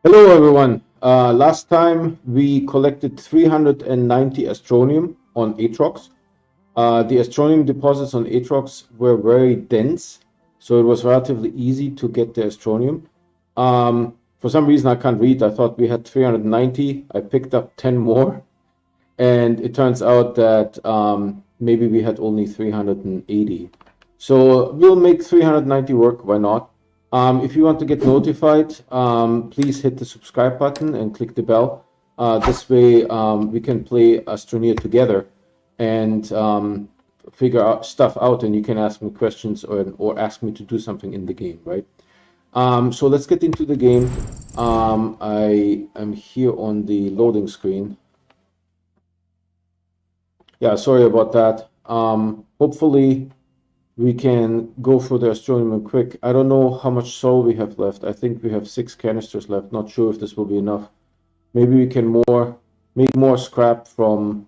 Hello everyone. Last time we collected 390 Astronium on Atrox. The Astronium deposits on Atrox were very dense, so it was relatively easy to get the Astronium. For some reason I can't read. I thought we had 390. I picked up 10 more, and it turns out that maybe we had only 380. So we'll make 390 work. Why not? If you want to get notified, please hit the subscribe button and click the bell. This way we can play Astroneer together and figure out stuff out, and you can ask me questions or ask me to do something in the game, right? So let's get into the game. I am here on the loading screen. Yeah, sorry about that. Hopefully we can go for the Astronium quick. I don't know how much soul we have left. I think we have 6 canisters left. Not sure if this will be enough. Maybe we can make more scrap from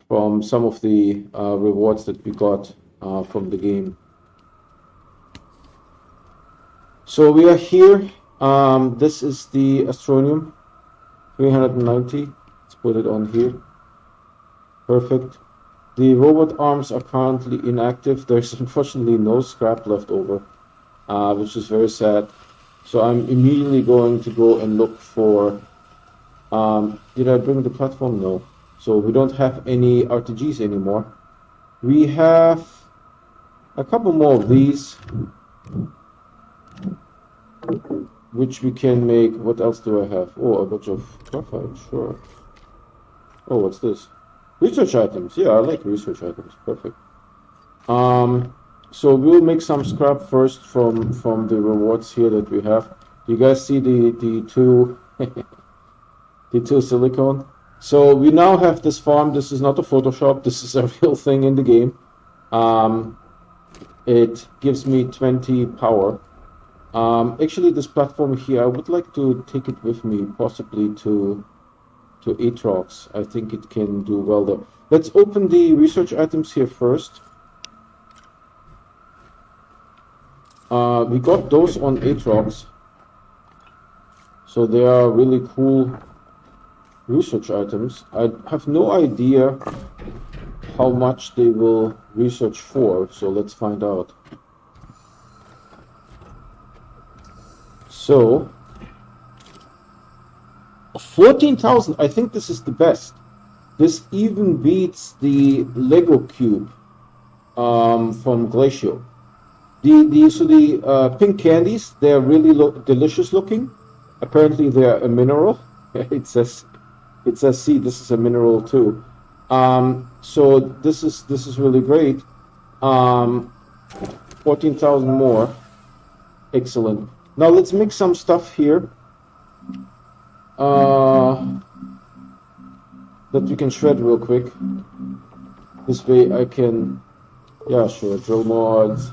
some of the rewards that we got from the game. So we are here. This is the Astronium 390. Let's put it on here. Perfect. The robot arms are currently inactive. There's unfortunately no scrap left over, which is very sad. So I'm immediately going to go and look for... did I bring the platform? No. So we don't have any RTGs anymore. We have a couple more of these, which we can make. What else do I have? Oh, a bunch of graphite, sure. Oh, what's this? Research items. Yeah, I like research items. Perfect. So we'll make some scrap first from the rewards here that we have. Do you guys see the two the two silicone? So we now have this farm. This is not a Photoshop. This is a real thing in the game. It gives me 20 power. Actually, this platform here, I would like to take it with me, possibly to Atrox. I think it can do well there. Let's open the research items here first. We got those on Atrox, so they are really cool research items. I have no idea how much they will research for, so let's find out. So 14,000, I think this is the best. This even beats the Lego cube from Glacial. The pink candies, they're really delicious looking. Apparently they're a mineral. It says see, this is a mineral too. So this is really great. 14,000 more. Excellent. Now let's make some stuff here. That we can shred real quick. This way I can, yeah, sure, drill mods.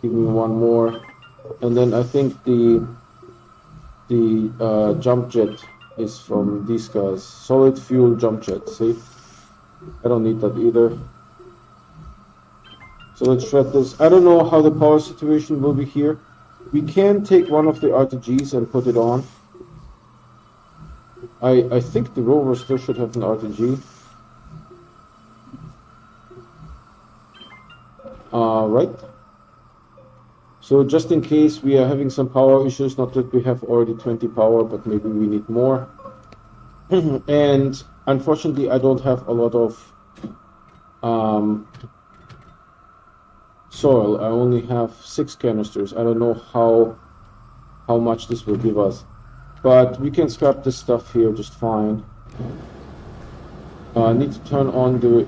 Give me one more, and then I think the jump jet is from these guys. Solid fuel jump jet. See, I don't need that either. So let's shred this. I don't know how the power situation will be here. We can take one of the RTGs and put it on. I think the rover still should have an RTG. Right. So just in case we are having some power issues, not that we have already 20 power, but maybe we need more. And unfortunately, I don't have a lot of soil. I only have 6 canisters. I don't know how much this will give us. But we can scrap this stuff here just fine. I need to turn on the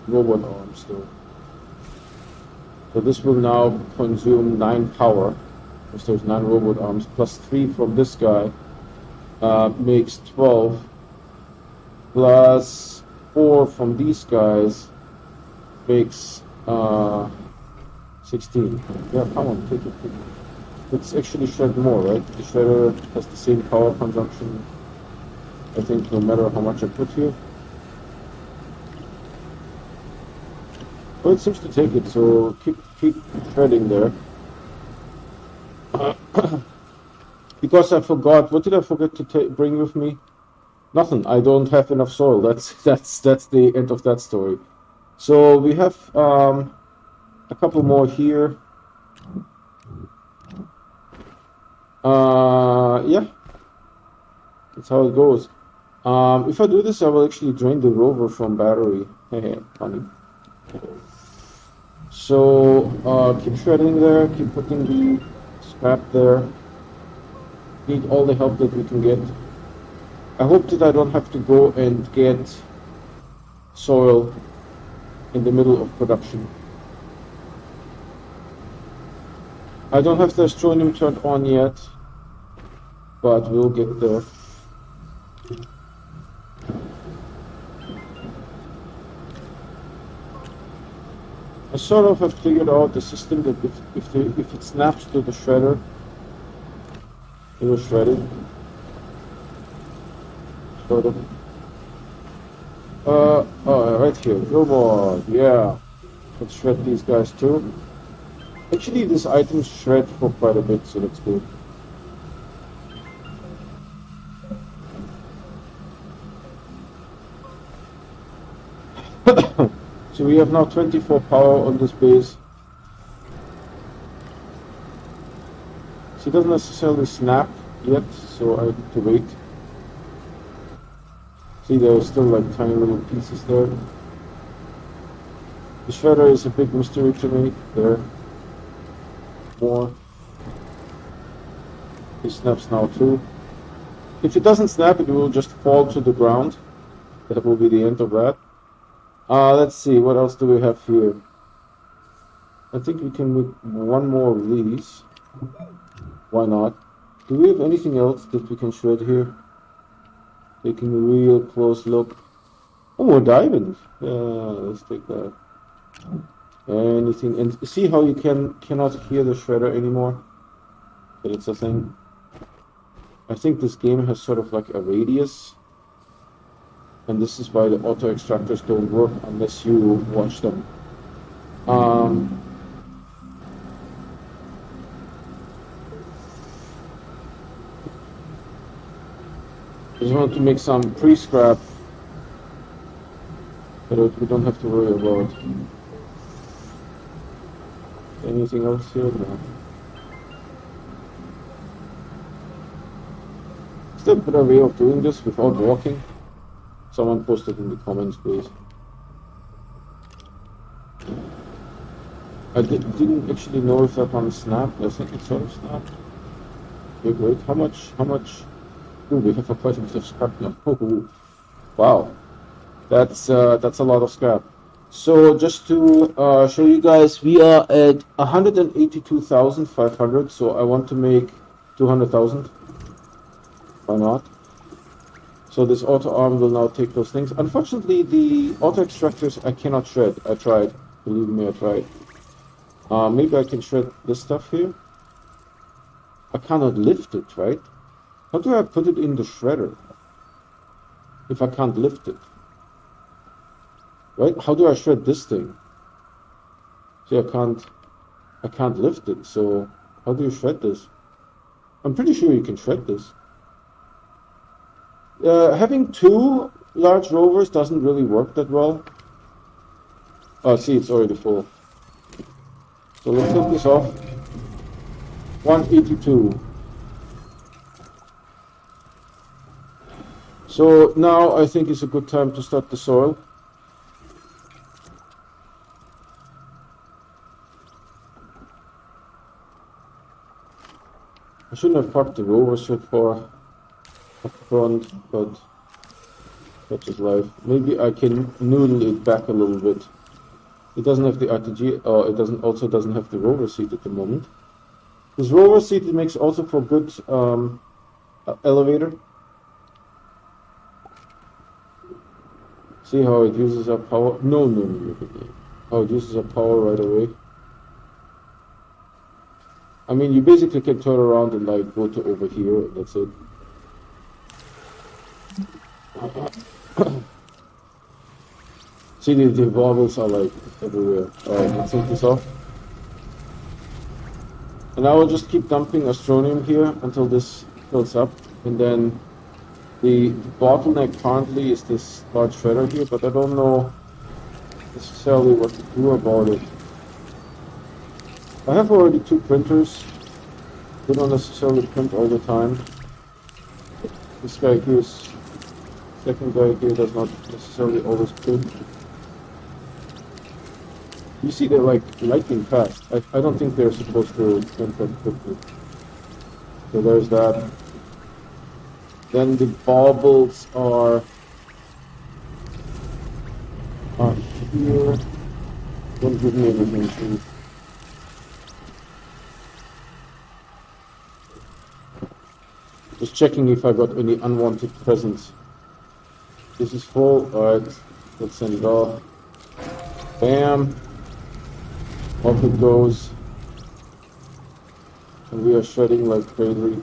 robot arms though. So this will now consume 9 power, because there's 9 robot arms, plus 3 from this guy, makes 12, plus 4 from these guys, makes 16. Yeah, come on, take it. Let's actually shred more, right? The shredder has the same power consumption, I think, no matter how much I put here. Well, it seems to take it, so keep shredding there. Because I forgot. What did I forget to bring with me? Nothing. I don't have enough soil. That's the end of that story. So we have a couple more here. Yeah, that's how it goes. If I do this, I will actually drain the rover from battery. Funny. So keep shredding there. Keep putting the scrap there. Need all the help that we can get. I hope that I don't have to go and get soil in the middle of production. I don't have the Astronium turned on yet, but we'll get there. I sort of have figured out the system that if it snaps to the shredder, it will shred it. Sort of. Right here, Billboard, yeah. Let's shred these guys too. Actually, this item shred for quite a bit, so that's good. So we have now 24 power on this base. So it doesn't necessarily snap yet, so I need to wait. See, there's still like tiny little pieces there. The shredder is a big mystery to me. There. More. It snaps now too. If it doesn't snap, it will just fall to the ground. That will be the end of that. Let's see, what else do we have here? I think we can make one more of these. Why not? Do we have anything else that we can shred here? Taking a real close look. Oh, more diamonds. Yeah, let's take that. Anything, and see how you cannot hear the shredder anymore? But it's a thing. I think this game has sort of like a radius. And this is why the auto extractors don't work unless you watch them. Just want to make some pre-scrap, but we don't have to worry about anything else here. No. Is there a better way of doing this without walking? Someone posted in the comments, please. I didn't actually know if that one snapped. I think it sort of snapped. Okay, great. How much? Ooh, we have quite a bit of scrap now. Wow, that's a lot of scrap. So just to show you guys, we are at 182,500. So I want to make 200,000. Why not? So this auto arm will now take those things. Unfortunately, the auto extractors I cannot shred. I tried. Believe me, I tried. Maybe I can shred this stuff here. I cannot lift it, right? How do I put it in the shredder? If I can't lift it. Right? How do I shred this thing? See, I can't lift it. So how do you shred this? I'm pretty sure you can shred this. Having two large rovers doesn't really work that well. Oh, see, it's already full. So let's take this off. 182. So now I think it's a good time to start the soil. I shouldn't have parked the rover so far up front, but such is life. Maybe I can noodle it back a little bit. It doesn't have the RTG, it doesn't have the rover seat at the moment. This rover seat, it makes also for good elevator. See how it uses up power? No. How it uses up power right away. I mean, you basically can turn around and like go to over here, and that's it. See, the baubles are like everywhere. Alright, let's take this off. And I will just keep dumping Astronium here until this fills up. And then the bottleneck currently is this large shredder here, but I don't know necessarily what to do about it. I have already 2 printers. We don't necessarily print all the time. This guy here is, second guy here does not necessarily always print. You see they're like lightning fast. I don't think they're supposed to print that quickly. So there's that. Then the baubles are here. Don't give me anything, please. Just checking if I got any unwanted presents. This is full. Alright, let's send it off. Bam! Off it goes. And we are shredding like crazy.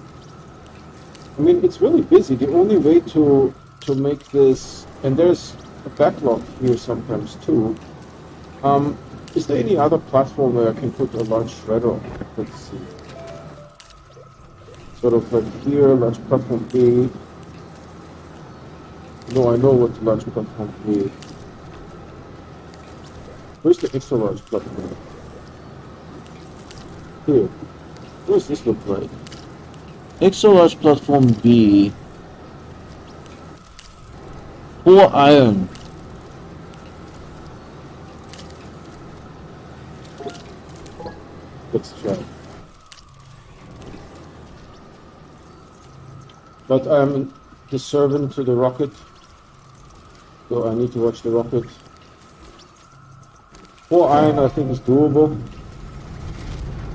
I mean, it's really busy. The only way to make this, and there's a backlog here sometimes too. Is there any other platform where I can put a large shredder on? Let's see. Sort of like here, large platform A. No, I know what large platform A is. Where's the extra large platform? Here. What does this look like? Extra large platform B. 4 iron. Let's try. But I'm the servant to the rocket, so I need to watch the rocket. 4 iron I think is doable.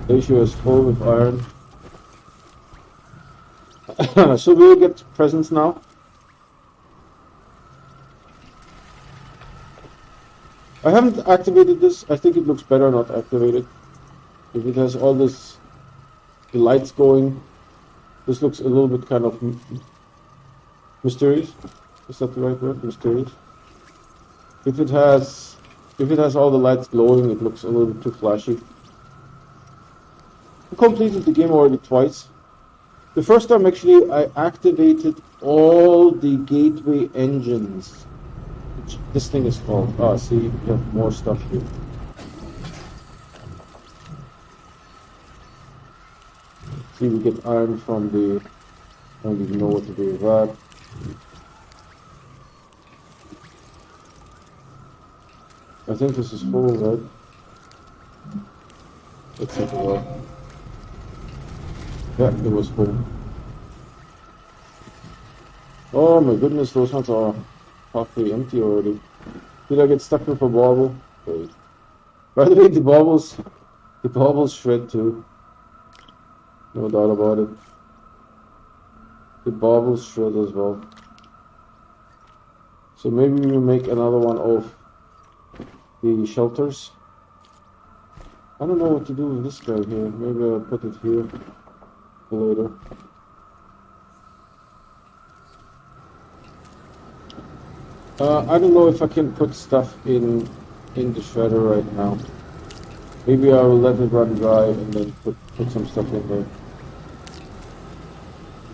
Ratio is full with iron. So we'll get presents now. I haven't activated this. I think it looks better not activated. If it has all this, the lights going, this looks a little bit kind of mysterious. Is that the right word? Mysterious. If it has all the lights glowing, it looks a little bit too flashy. I completed the game already twice. The first time actually I activated all the gateway engines. Which this thing is called. Ah, see, you have more stuff here. See, we get iron from the, I don't even know what to do with that. I think this is full, right? Let's take a look. Yeah, it was full. Oh my goodness, those ones are halfway empty already. Did I get stuck with a bauble? Wait. By the way, the baubles shred too. No doubt about it. The baubles shred as well. So maybe we make another one of the shelters. I don't know what to do with this guy here. Maybe I'll put it here for later. I don't know if I can put stuff in the shredder right now. Maybe I will let it run dry and then put some stuff in there. In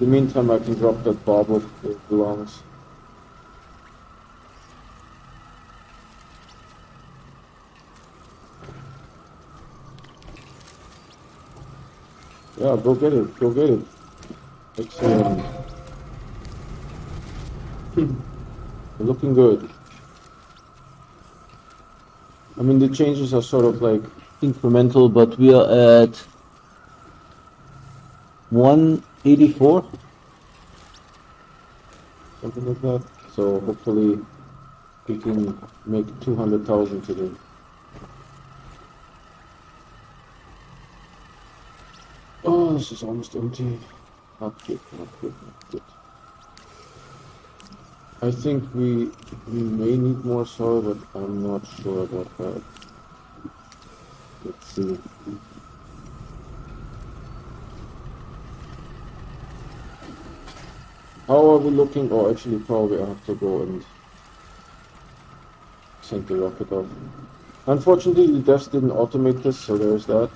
the meantime, I can drop that bauble where it belongs. Yeah, go get it, go get it. Excellent. Looking good. I mean, the changes are sort of like incremental, but we are at 184, something like that. So hopefully we can make 200,000 today. Oh, this is almost empty. Not good, not good, not good. I think we may need more soil, but I'm not sure about that. Let's see. How are we looking? Oh, actually, probably I have to go and send the rocket off. Unfortunately, the devs didn't automate this, so there's that.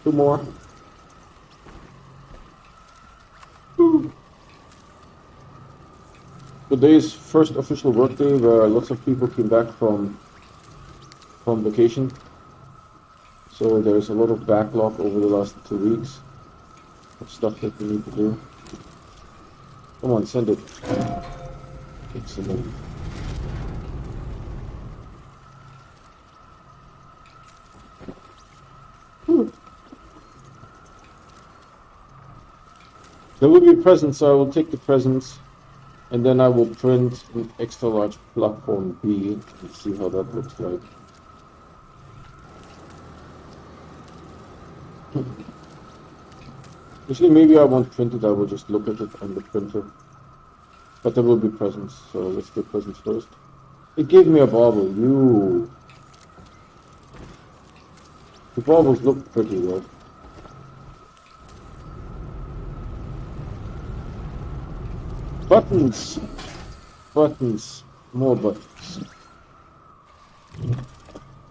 2 more. Today's first official workday where lots of people came back from vacation. So there's a lot of backlog over the last 2 weeks of stuff that we need to do. Come on, send it. Excellent. There will be presents, so I will take the presents and then I will print an extra large platform B and see how that looks like. Actually, maybe I won't print it, I will just look at it on the printer. But there will be presents, so let's get presents first. It gave me a bauble, The baubles look pretty well. Buttons! Buttons. More buttons.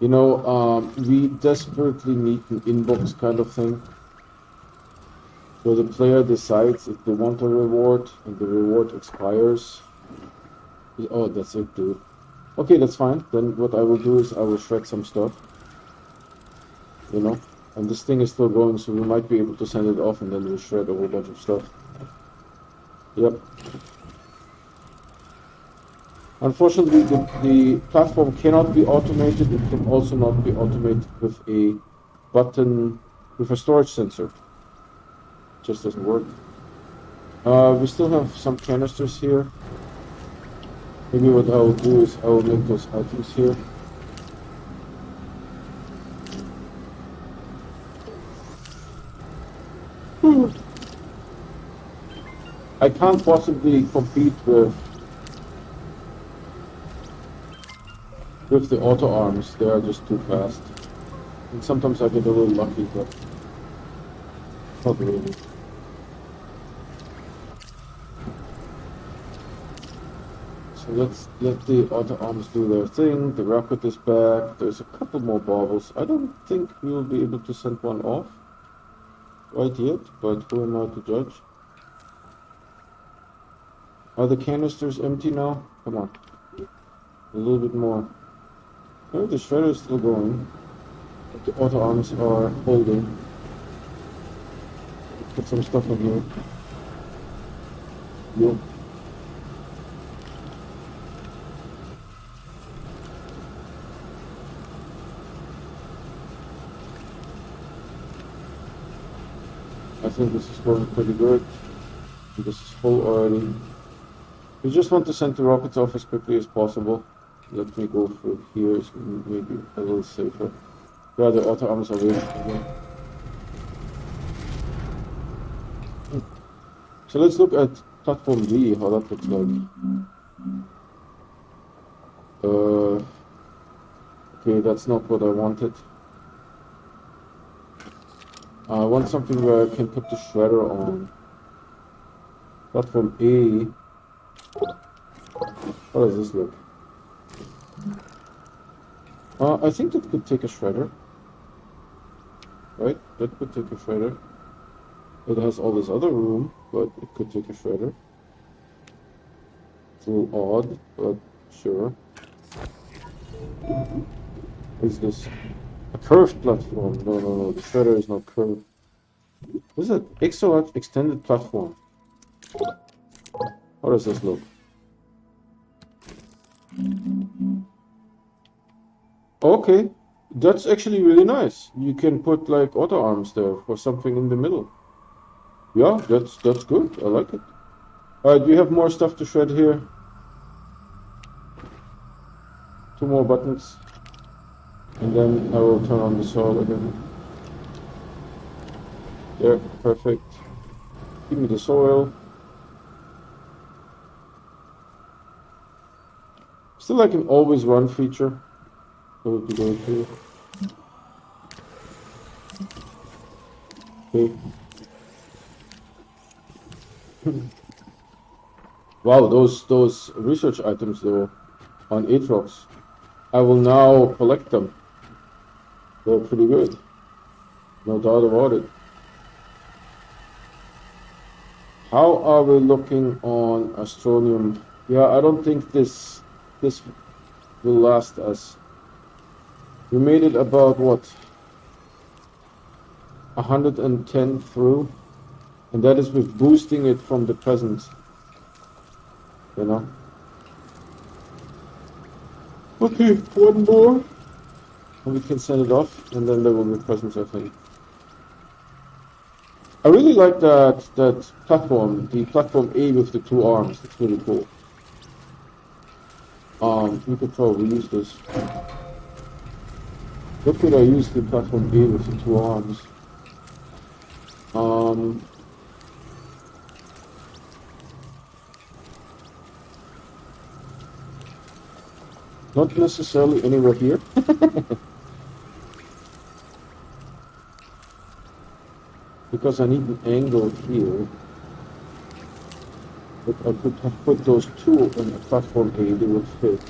You know, we desperately need an inbox kind of thing. So the player decides if they want a reward, and the reward expires. Oh, that's it, dude. Okay, that's fine. Then what I will do is I will shred some stuff. You know? And this thing is still going, so we might be able to send it off and then we'll shred a whole bunch of stuff. Yep. Unfortunately, the platform cannot be automated. It can also not be automated with a button, with a storage sensor. It just doesn't work. We still have some canisters here. Maybe what I will do is I will make those items here. I can't possibly compete with the auto arms. They are just too fast. And sometimes I get a little lucky, but not really. So let's let the auto arms do their thing. The rocket is back. There's a couple more baubles. I don't think we will be able to send one off right yet, but who am I to judge? Are the canisters empty now? Come on. A little bit more. Oh, the shredder is still going. The auto arms are holding. Put some stuff in here. Yep. I think this is going pretty good. This is full already. We just want to send the rockets off as quickly as possible. Let me go through here, it's maybe a little safer. Yeah, the auto arms are waiting again. So let's look at platform D, how that looks like. Okay, that's not what I wanted. I want something where I can put the shredder on. Platform A. How does this look? I think that could take a shredder. Right? That could take a shredder. It has all this other room, but it could take a shredder. It's a little odd, but sure. What is this? A curved platform. No. The shredder is not curved. What is that? Extra large extended platform. How does this look? Okay, that's actually really nice. You can put like auto arms there or something in the middle. Yeah, that's good. I like it. Alright, we have more stuff to shred here. 2 more buttons. And then I will turn on the soil again. There, perfect. Give me the soil. Still like an always run feature. So we can go through. Okay. Wow, those research items though on Atrox. I will now collect them. They're pretty good. No doubt about it. How are we looking on Astronium? Yeah, I don't think this will last us. We made it about what, 110 through, and that is with boosting it from the present, you know. Okay, one more, and we can send it off, and then there will be presents, I think. I really like that platform, the platform A with the two arms. It's really cool. We could probably use this. What could I use the platform A with the two arms? Not necessarily anywhere here. Because I need an angle here. But I could have put those two on the platform A, they would fit.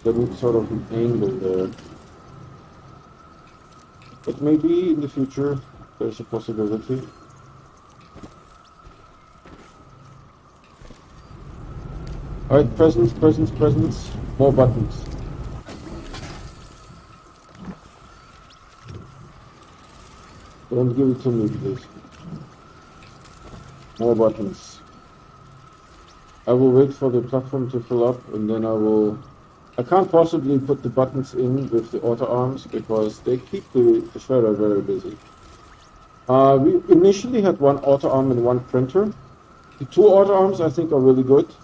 There would sort of an angle there. But maybe in the future there's a possibility. Alright, presents, presents, presents. More buttons. Don't give it to me, please. More buttons. I will wait for the platform to fill up, and then I can't possibly put the buttons in with the auto arms because they keep the shredder very busy. We initially had one auto arm and one printer. The two auto arms I think are really good.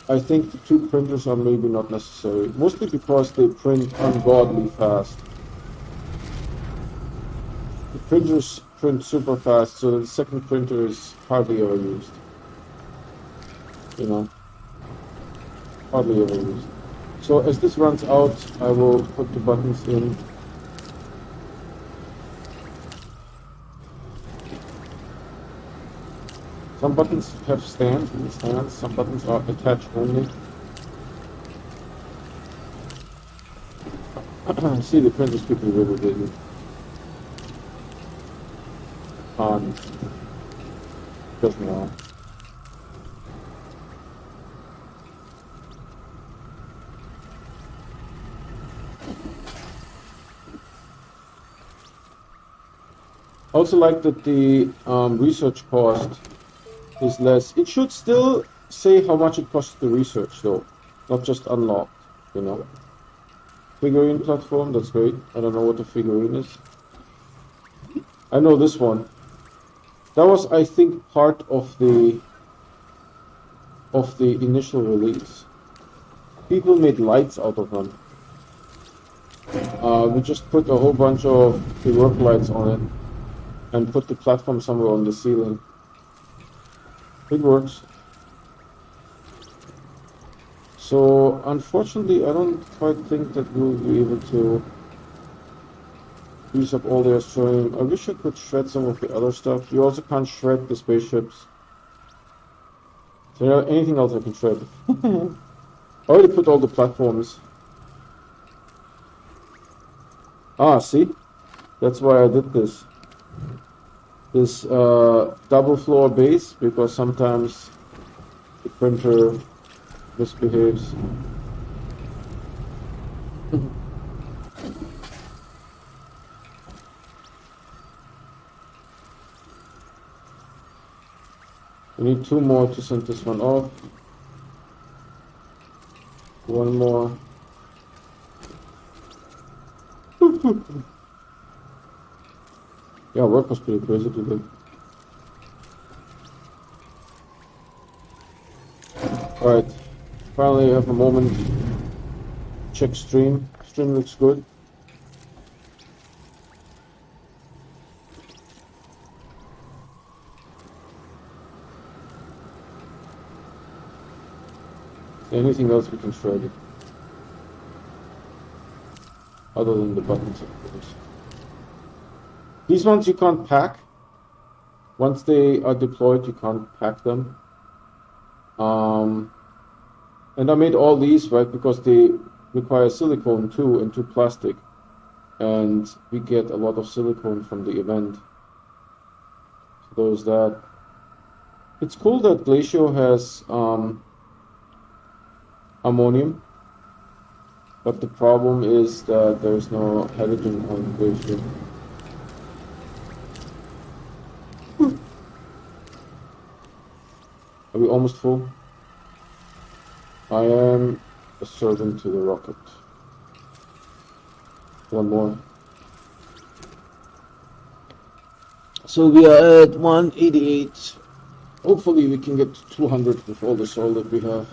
I think the two printers are maybe not necessary, mostly because they print ungodly fast. The printers print super fast, so the second printer is hardly ever used. You know, hardly ever used. So as this runs out, I will put the buttons in. Some buttons have stands, some buttons are attached only. See, the printer's keeping really busy. Just now. Also like that the research cost is less. It should still say how much it costs to research though, not just unlocked, you know. Figurine platform, that's great. I don't know what the figurine is. I know this one. That was, I think, part of the initial release. People made lights out of them. We just put a whole bunch of the work lights on it and put the platform somewhere on the ceiling. It works. So unfortunately, I don't quite think that we'll be able to use up all the Astronium. I wish I could shred some of the other stuff. You also can't shred the spaceships. So anything else I can shred. I already put all the platforms. Ah, see? That's why I did this. This double floor base, because sometimes the printer misbehaves. We need two more to send this one off. One more. Yeah, work was pretty crazy today. Alright, finally I have a moment. Check stream. Stream looks good. Anything else we can shred it? Other than the buttons, of course. These ones you can't pack. Once they are deployed, you can't pack them. And I made all these, right, because they require silicone too and two plastic. and we get a lot of silicone from the event. So there's that. It's cool that Glacio has ammonium, but the problem is that there's no hydrogen on Glacio. Are we almost full? I am a servant to the rocket. One more. So we are at 188. Hopefully we can get to 200 with all the soil that we have.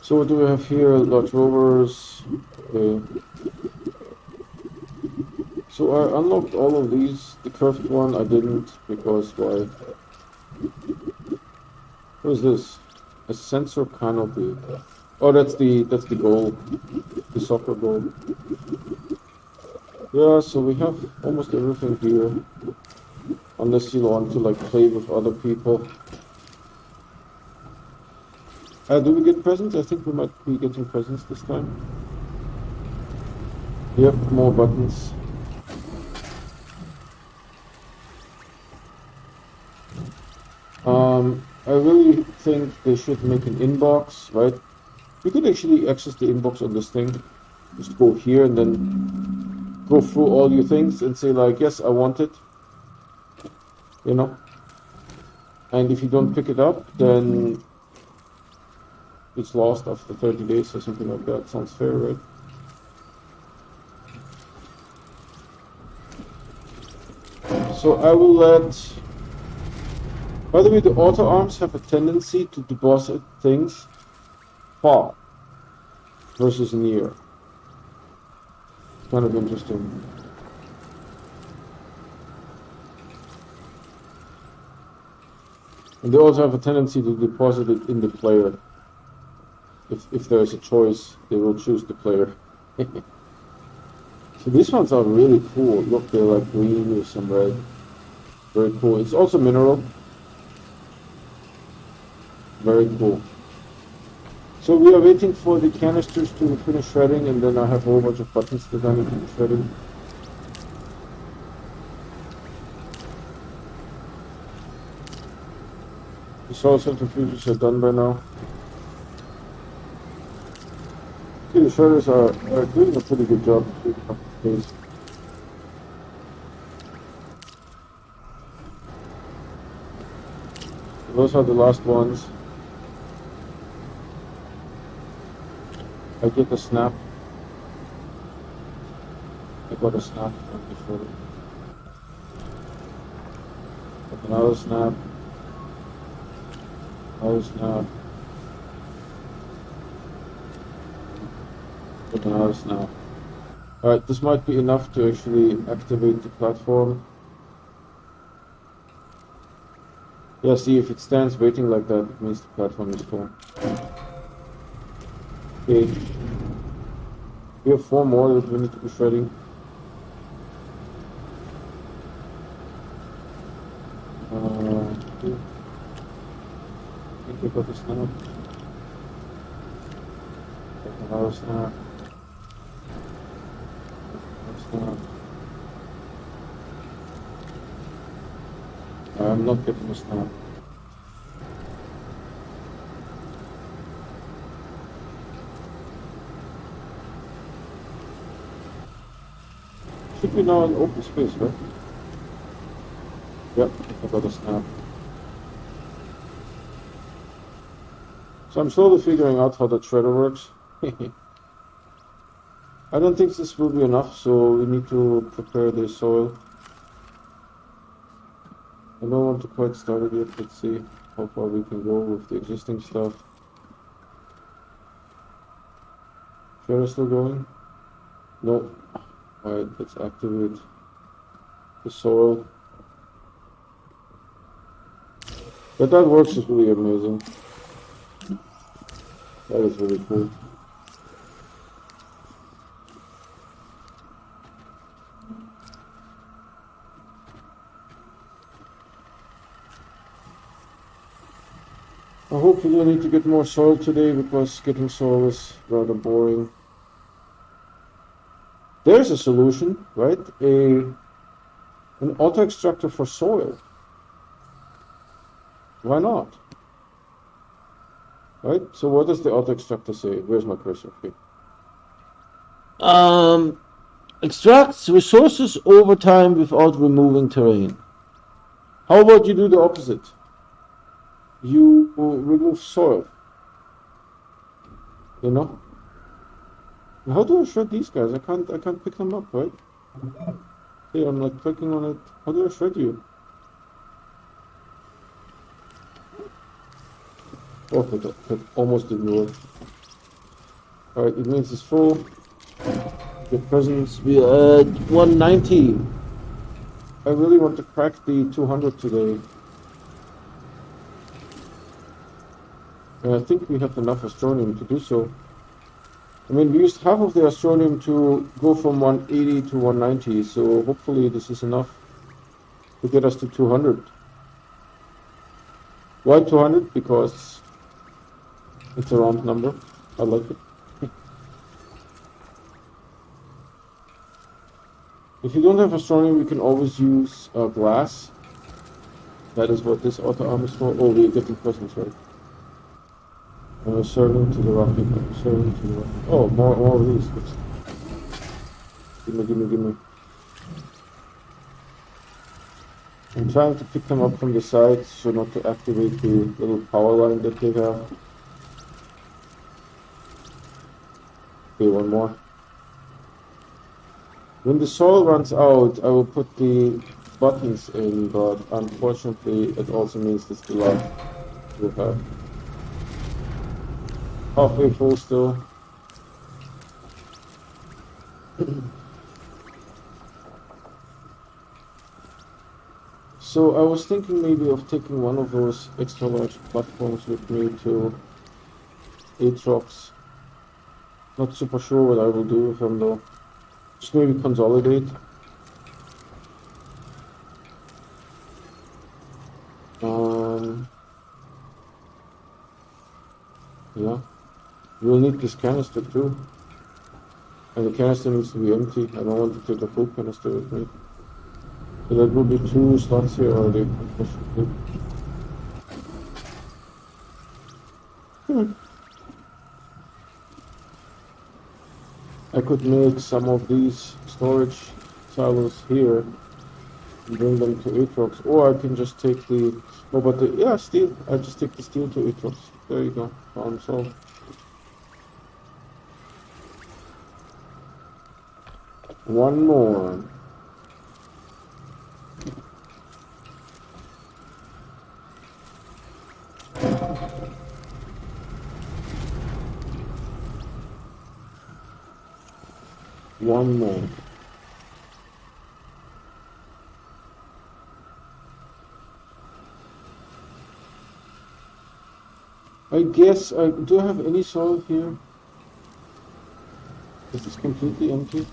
So what do we have here? Large rovers. Okay. So I unlocked all of these. The curved one I didn't, because why? What is this? A sensor canopy. Oh, that's the goal. The soccer goal. Yeah, so we have almost everything here. Unless you want to like play with other people. Do we get presents? I think we might be getting presents this time. Yep, more buttons. I really think they should make an inbox, right? You could actually access the inbox on this thing. Just go here and then go through all your things and say like, yes, I want it. You know? And if you don't pick it up, then it's lost after 30 days or something like that. Sounds fair, right? So I will let... By the way, the auto arms have a tendency to deposit things far versus near. Kind of interesting. And they also have a tendency to deposit it in the player. If there's a choice, they will choose the player. So these ones are really cool. Look, they're like green with some red. Very cool. It's also mineral. Very cool. So we are waiting for the canisters to finish shredding, and then I have a whole bunch of buttons that I need to be shredding. The soil centrifuges are done by now. See, the shredders are doing a pretty good job keeping up the pace. Those are the last ones. I get a snap. I got a snap from the shredder. Got another snap. Another snap. Got another snap. Alright, this might be enough to actually activate the platform. Yeah, see, if it stands waiting like that, it means the platform is full. Okay. We have 4 more that we need to be shredding. Okay. I think we got a snap. Got another snap. Another snap. I'm not getting a snap. Should be now in open space, right? Yep, I got a snap. So I'm slowly figuring out how the shredder works. I don't think this will be enough, so we need to prepare the soil. I don't want to quite start it yet. Let's see how far we can go with the existing stuff. Shredder still going? No. Alright, let's activate the soil. But that works is really amazing. That is really cool. I hope we don't need to get more soil today because getting soil is rather boring. There's a solution, right? An auto extractor for soil. Why not? Right? So what does the auto extractor say? Where's my cursor? Okay. Extracts resources over time without removing terrain. How about you do the opposite? You remove soil. You know? How do I shred these guys? I can't pick them up, right? See, I'm like clicking on it. How do I shred you? Oh, that almost didn't work. Alright, it means it's full. Your presence. We are at 190. I really want to crack the 200 today. And I think we have enough Astronium to do so. I mean, we used half of the Astronium to go from 180 to 190, so hopefully this is enough to get us to 200. Why 200? Because it's a round number. I like it. If you don't have Astronium, you can always use glass. That is what this auto arm is for. Oh, we're getting presents, right? Serving to the rocket. Serving to the rocket. Oh, more of these. Give me. I'm trying to pick them up from the side so not to activate the little power line that they have. Okay, one more. When the soil runs out, I will put the buttons in, but unfortunately it also means that's the last we'll have. Halfway full still. So I was thinking maybe of taking one of those extra large platforms with me to Atrox. Not super sure what I will do with them though. Just maybe consolidate. Yeah. We'll need this canister too. And the canister needs to be empty. I don't want to take a full canister with me. So that will be 2 slots here already. I could make some of these storage silos here and bring them to Atrox, or I can just take the, oh, but the, yeah, steel. I just take the steel to Atrox. There you go. Problem solved. One more. One more. I guess I do I have any soil here? Is this completely empty?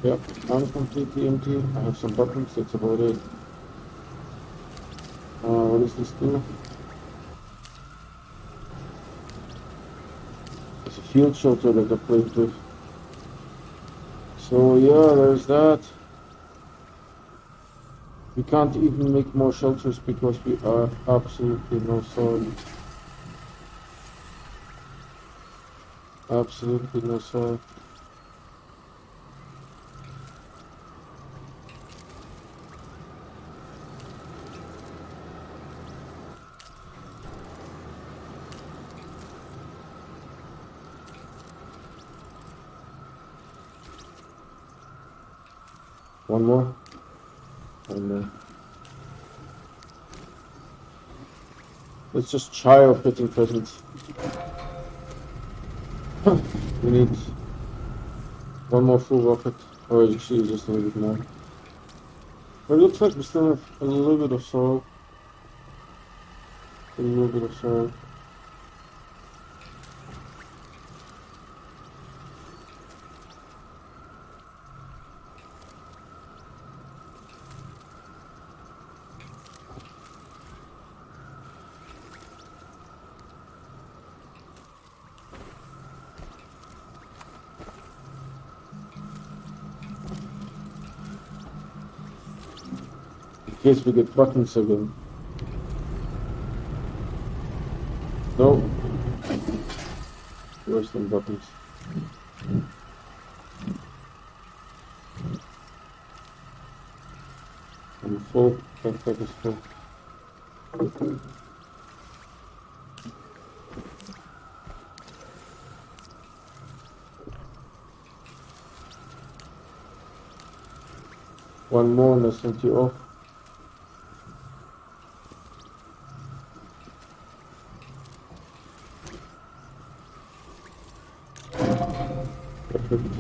Yep, I'm completely empty. I have some buttons, that's about it. What does this do? It's a field shelter that I played with. So yeah, there's that. We can't even make more shelters because we are absolutely no soil. Absolutely no soil. One more. And let's just try of getting presents. We need one more full rocket, or actually just a little bit more. But it looks like we still have a little bit of soil. A little bit of soil. case we get buttons again. No. Worse than buttons. I'm full. Backpack is full. One more and I sent you off. Perfect.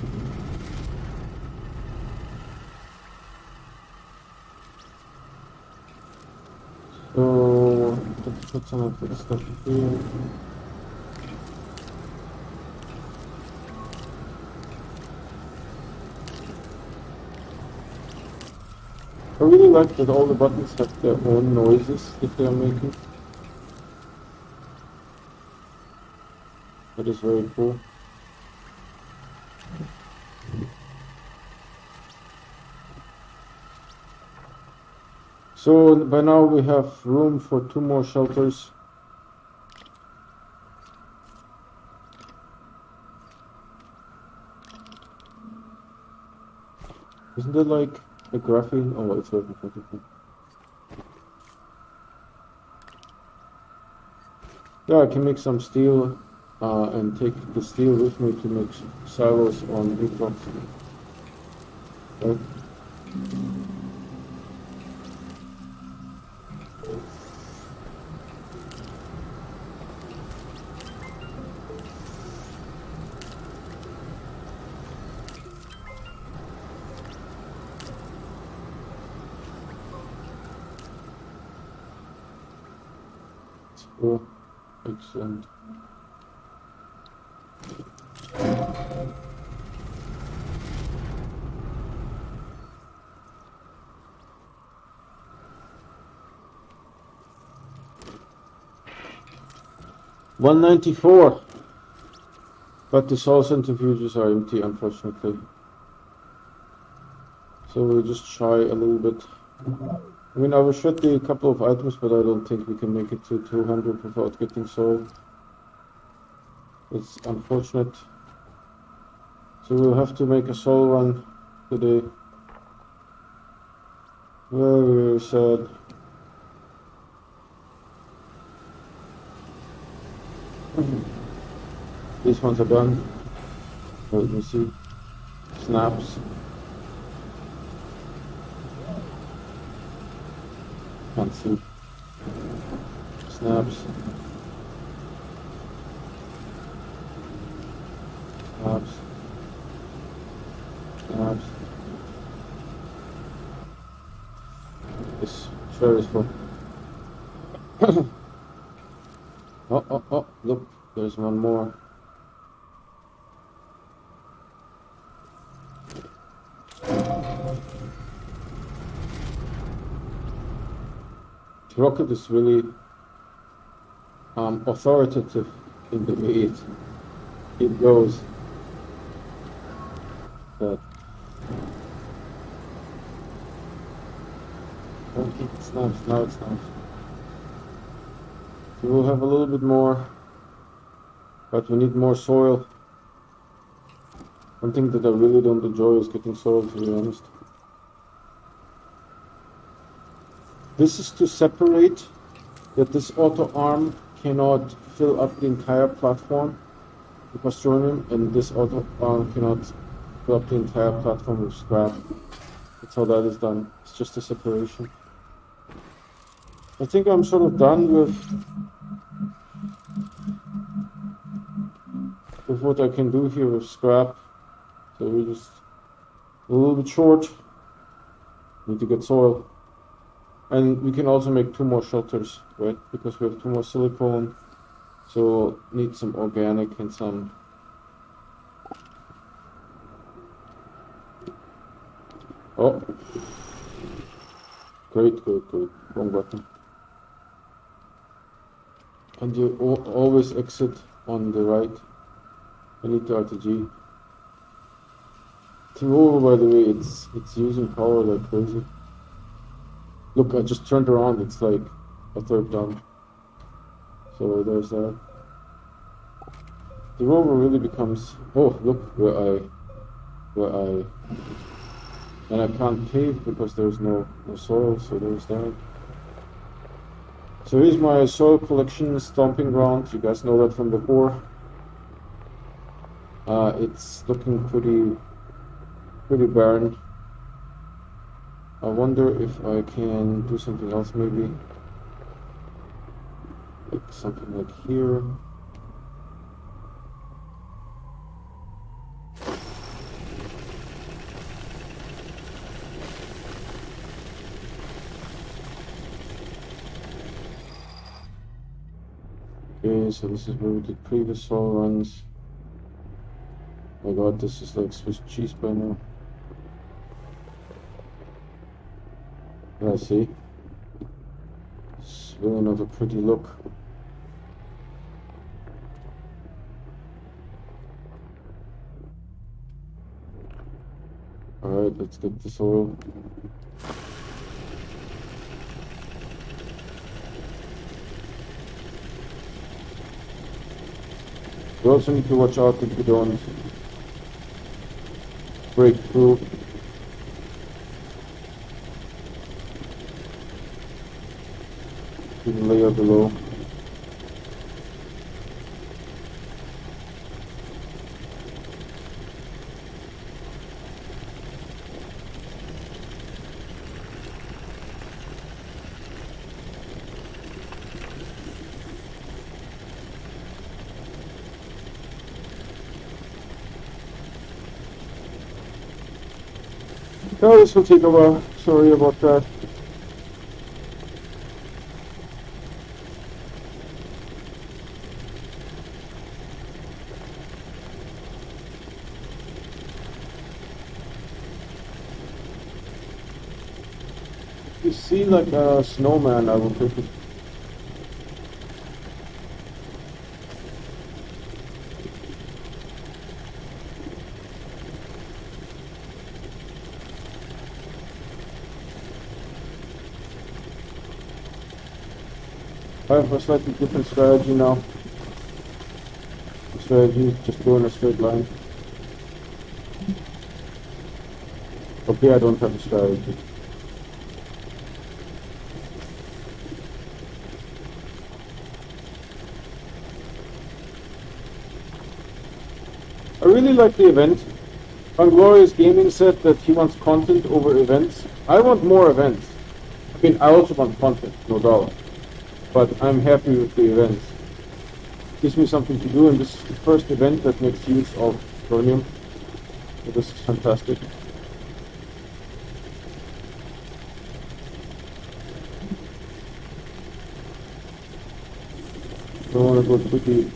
So let's put some of this stuff here. I really like that all the buttons have their own noises that they are making. That is very cool. So by now we have room for 2 more shelters. Isn't there like a graphene? Oh, it's working perfectly. Yeah, I can make some steel and take the steel with me to make silos on Atrox. Right? Cool. Excellent. $194. But the soul centrifuges are empty, unfortunately. So we'll just try a little bit. I mean, I will shred a couple of items, but I don't think we can make it to 200 without getting soul. It's unfortunate. So we'll have to make a soul run today. Very sad. These ones are done. Let me see. Snaps. Can't see. Snaps. Snaps. Snaps. This sure is full. Oh, look, there's one more. The rocket is really authoritative in the way it goes. But I don't think it snaps. Now it snaps. So we'll have a little bit more, but we need more soil. One thing that I really don't enjoy is getting soil, to be honest. This is to separate that this auto arm cannot fill up the entire platform with Astronium, and this auto arm cannot fill up the entire platform with scrap. That's how that is done. It's just a separation. I think I'm sort of done with what I can do here with scrap. So we're just a little bit short. Need to get soil. And we can also make 2 more shelters, right? Because we have 2 more silicone. So need some organic and some. Oh. Great. Wrong button. And you always exit on the right. I need the RTG. T-Mobile, by the way, it's using power like crazy. Look, I just turned around. It's like a third done. So there's that. The rover really becomes. Oh, look where I, and I can't pave because there's no soil. So there's that. So here's my soil collection stomping ground. You guys know that from before. It's looking pretty barren. I wonder if I can do something else, maybe like something like here. Okay, so this is where we did previous soil runs. Oh my god, this is like Swiss cheese by now. I see. It's really not a pretty look. Alright, let's get the soil. You also need to watch out that you don't break through. To the layer below. Oh, this will take a while. Sorry about that. If you see like a snowman, I will take it. I have a slightly different strategy now. The strategy is just go in a straight line. Okay, I don't have a strategy. I really like the event. Glorious Gaming said that he wants content over events. I want more events. I mean, I also want content, no doubt. But I'm happy with the events. Gives me something to do, and this is the first event that makes use of Astronium. So this is fantastic. I want to go quickly.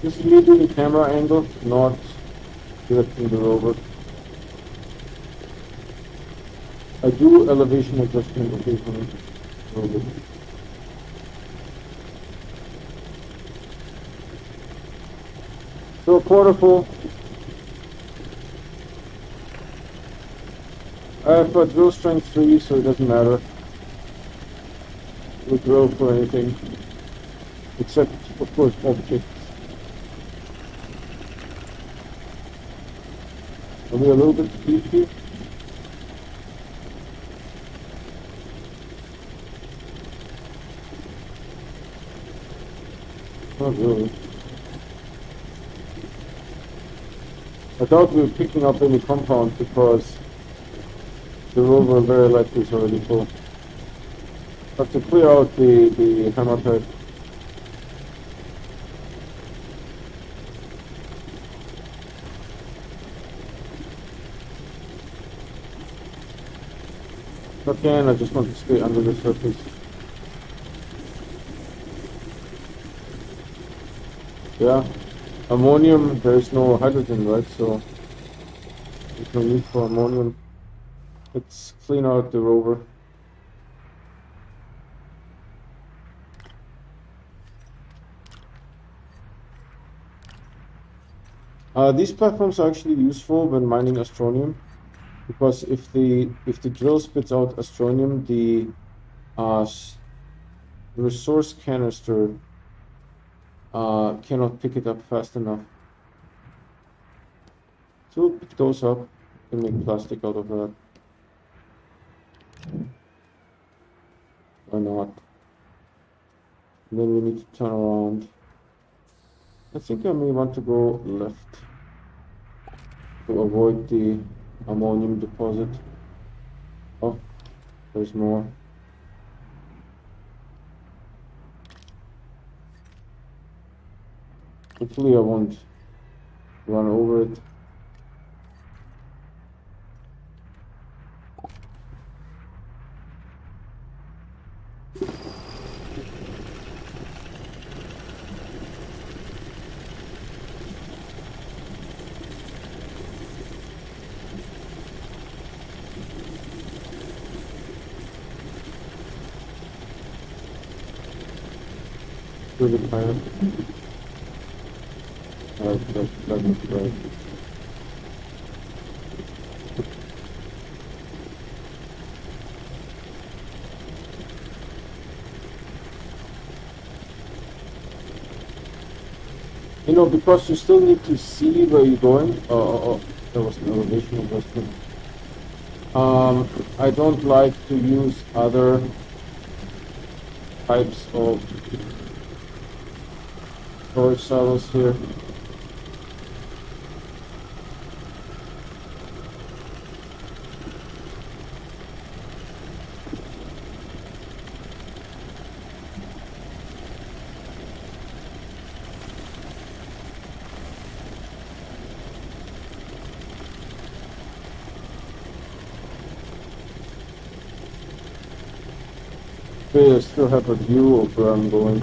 This is me doing the camera angle, not directing the rover. I do elevation adjustment occasionally. So a quarter full. I have a drill strength 3, so it doesn't matter. We'll drill for anything. Except, of course, objects. Are we a little bit deep here? Not really. I thought we were picking up any compound because the rover very likely is already full. Have to clear out the hematite. Okay, I just want to stay under the surface. Yeah, ammonium, there is no hydrogen, right? So there's no need for ammonium. Let's clean out the rover. These platforms are actually useful when mining Astronium, because if the drill spits out Astronium, the resource canister cannot pick it up fast enough. So we'll pick those up and make plastic out of that. Why not? And then we need to turn around. I think I may want to go left to avoid the ammonium deposit. Oh, there's more. Hopefully I won't run over it. Through the plant. That's right. You know, because you still need to see where you're going. Oh, there was an elevation adjustment. I don't like to use other types of storage silos here. Okay, I still have a view of where I'm going.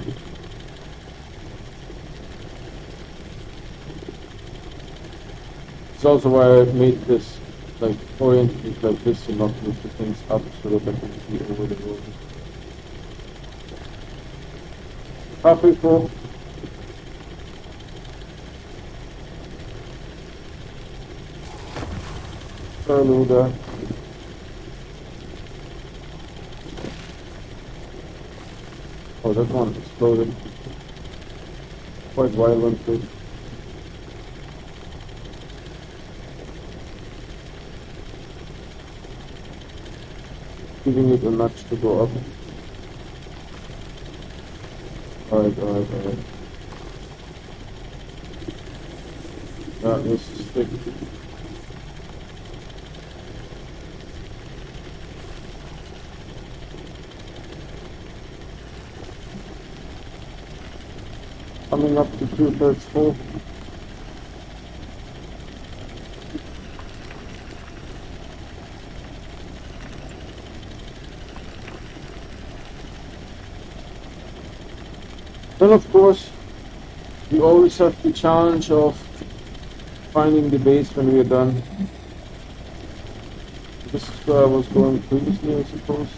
It's also why I made this like oriented like this and not move the things up so that I can see over the road. Halfway full. Hello there. Oh, that one exploded quite violently. Giving it a nudge to go up. Alright. Yeah, this is thick. Coming up to 2/3 full. Then of course, you always have the challenge of finding the base when we are done. This is where I was going previously, I suppose.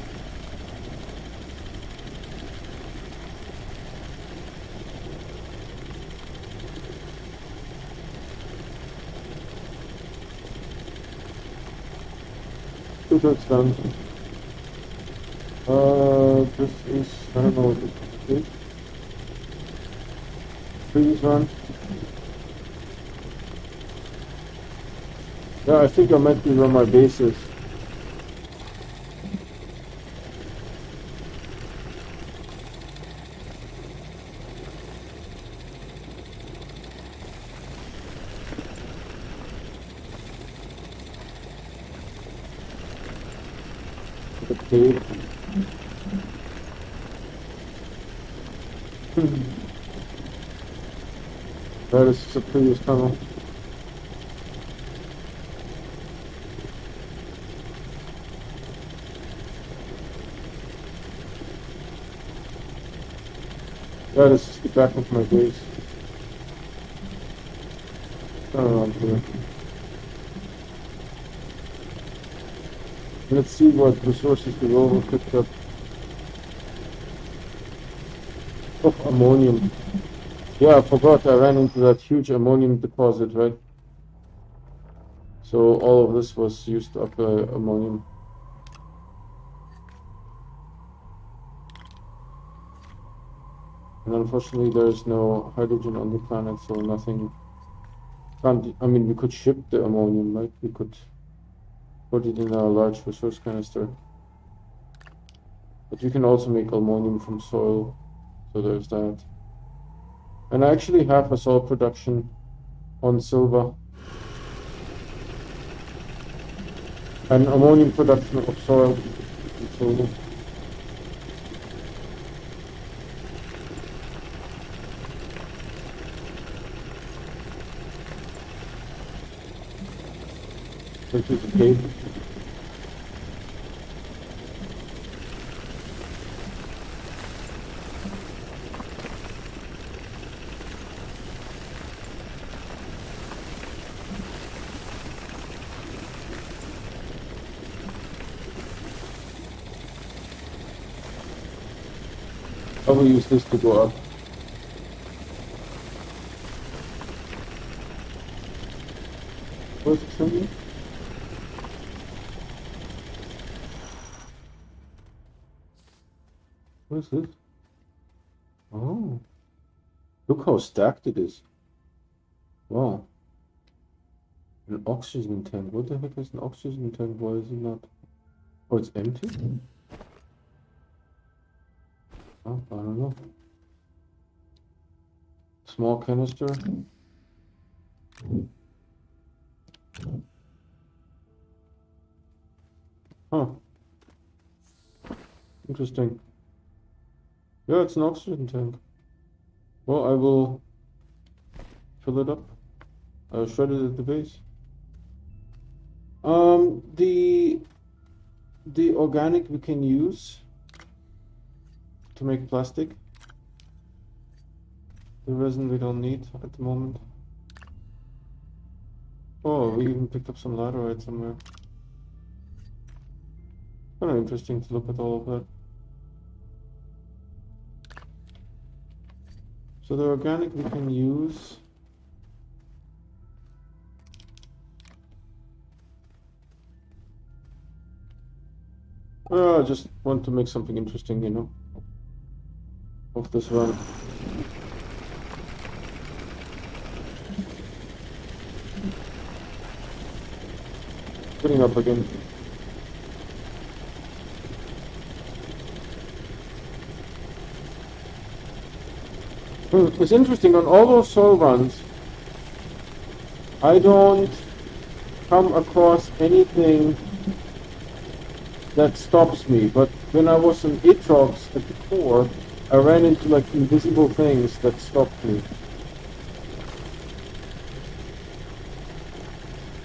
Two-thirds done. This is, I don't know what this is. Previous one. Yeah, I think I might be where my base is. The cave. That is the previous tunnel. That is the back of my base. Turn around here. Let's see what resources the rover picked up. Oh, ammonium. Yeah, I forgot I ran into that huge ammonium deposit, right? So all of this was used up ammonium. And unfortunately, there is no hydrogen on the planet, so nothing. I mean, we could ship the ammonium, right? We could put it in a large resource canister. But you can also make ammonium from soil, so there's that. And I actually have a soil production on silver and ammonium production of soil and silver. Which is a cave. I will use this to go up. Where's it from? What is this? Oh, look how stacked it is. Wow. An oxygen tank. What the heck is an oxygen tank? Why is it not? Oh, it's empty? Oh, I don't know. Small canister. Huh. Interesting. Yeah, it's an oxygen tank. Well, I will fill it up. I'll shred it at the base. The organic we can use to make plastic. The resin we don't need at the moment. Oh, we even picked up some laterite somewhere. Kind of interesting to look at all of that. So the organic we can use. I just want to make something interesting, you know, of this run. Putting up again. It's interesting, on all those soul runs, I don't come across anything that stops me, but when I was in Atrox at the core, I ran into like invisible things that stopped me.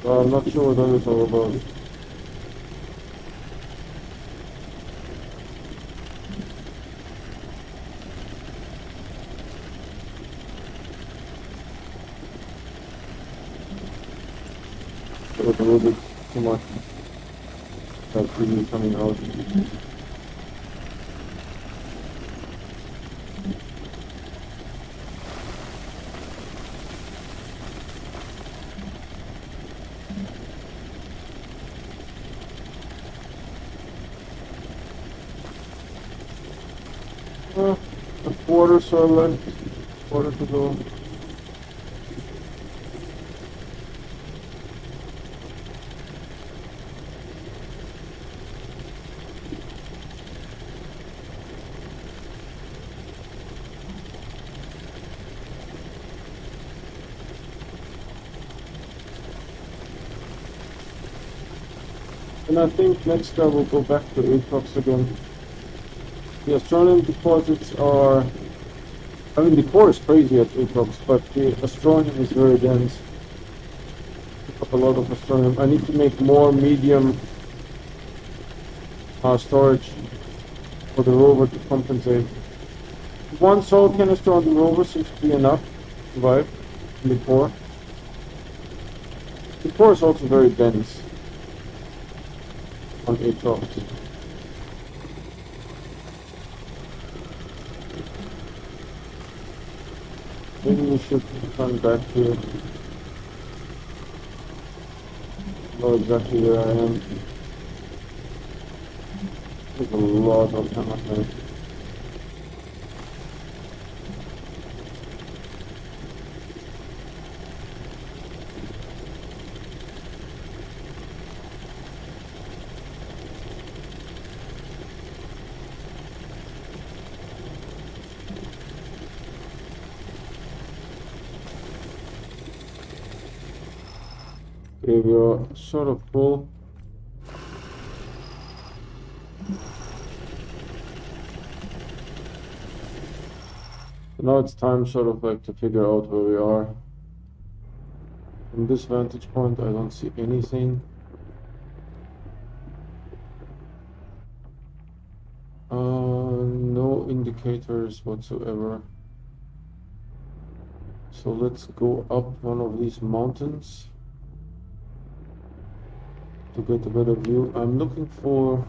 So I'm not sure what that is all about. It was a little bit too much. That's really coming out. A quarter so left, quarter to go. And I think next I will go back to Atrox again. The Astronium deposits are, I mean the core is crazy at Atrox, but the Astronium is very dense. Pick up a lot of Astronium. I need to make more medium storage for the rover to compensate. One soul canister on the rover seems to be enough to survive in the core. The core is also very dense on Atrox. Maybe we should turn back here. know exactly where I am. There's a lot of hammerhead. Okay, we are sort of full. So now it's time sort of like to figure out where we are. From this vantage point, I don't see anything. No indicators whatsoever. So let's go up one of these mountains to get a better view. I'm looking for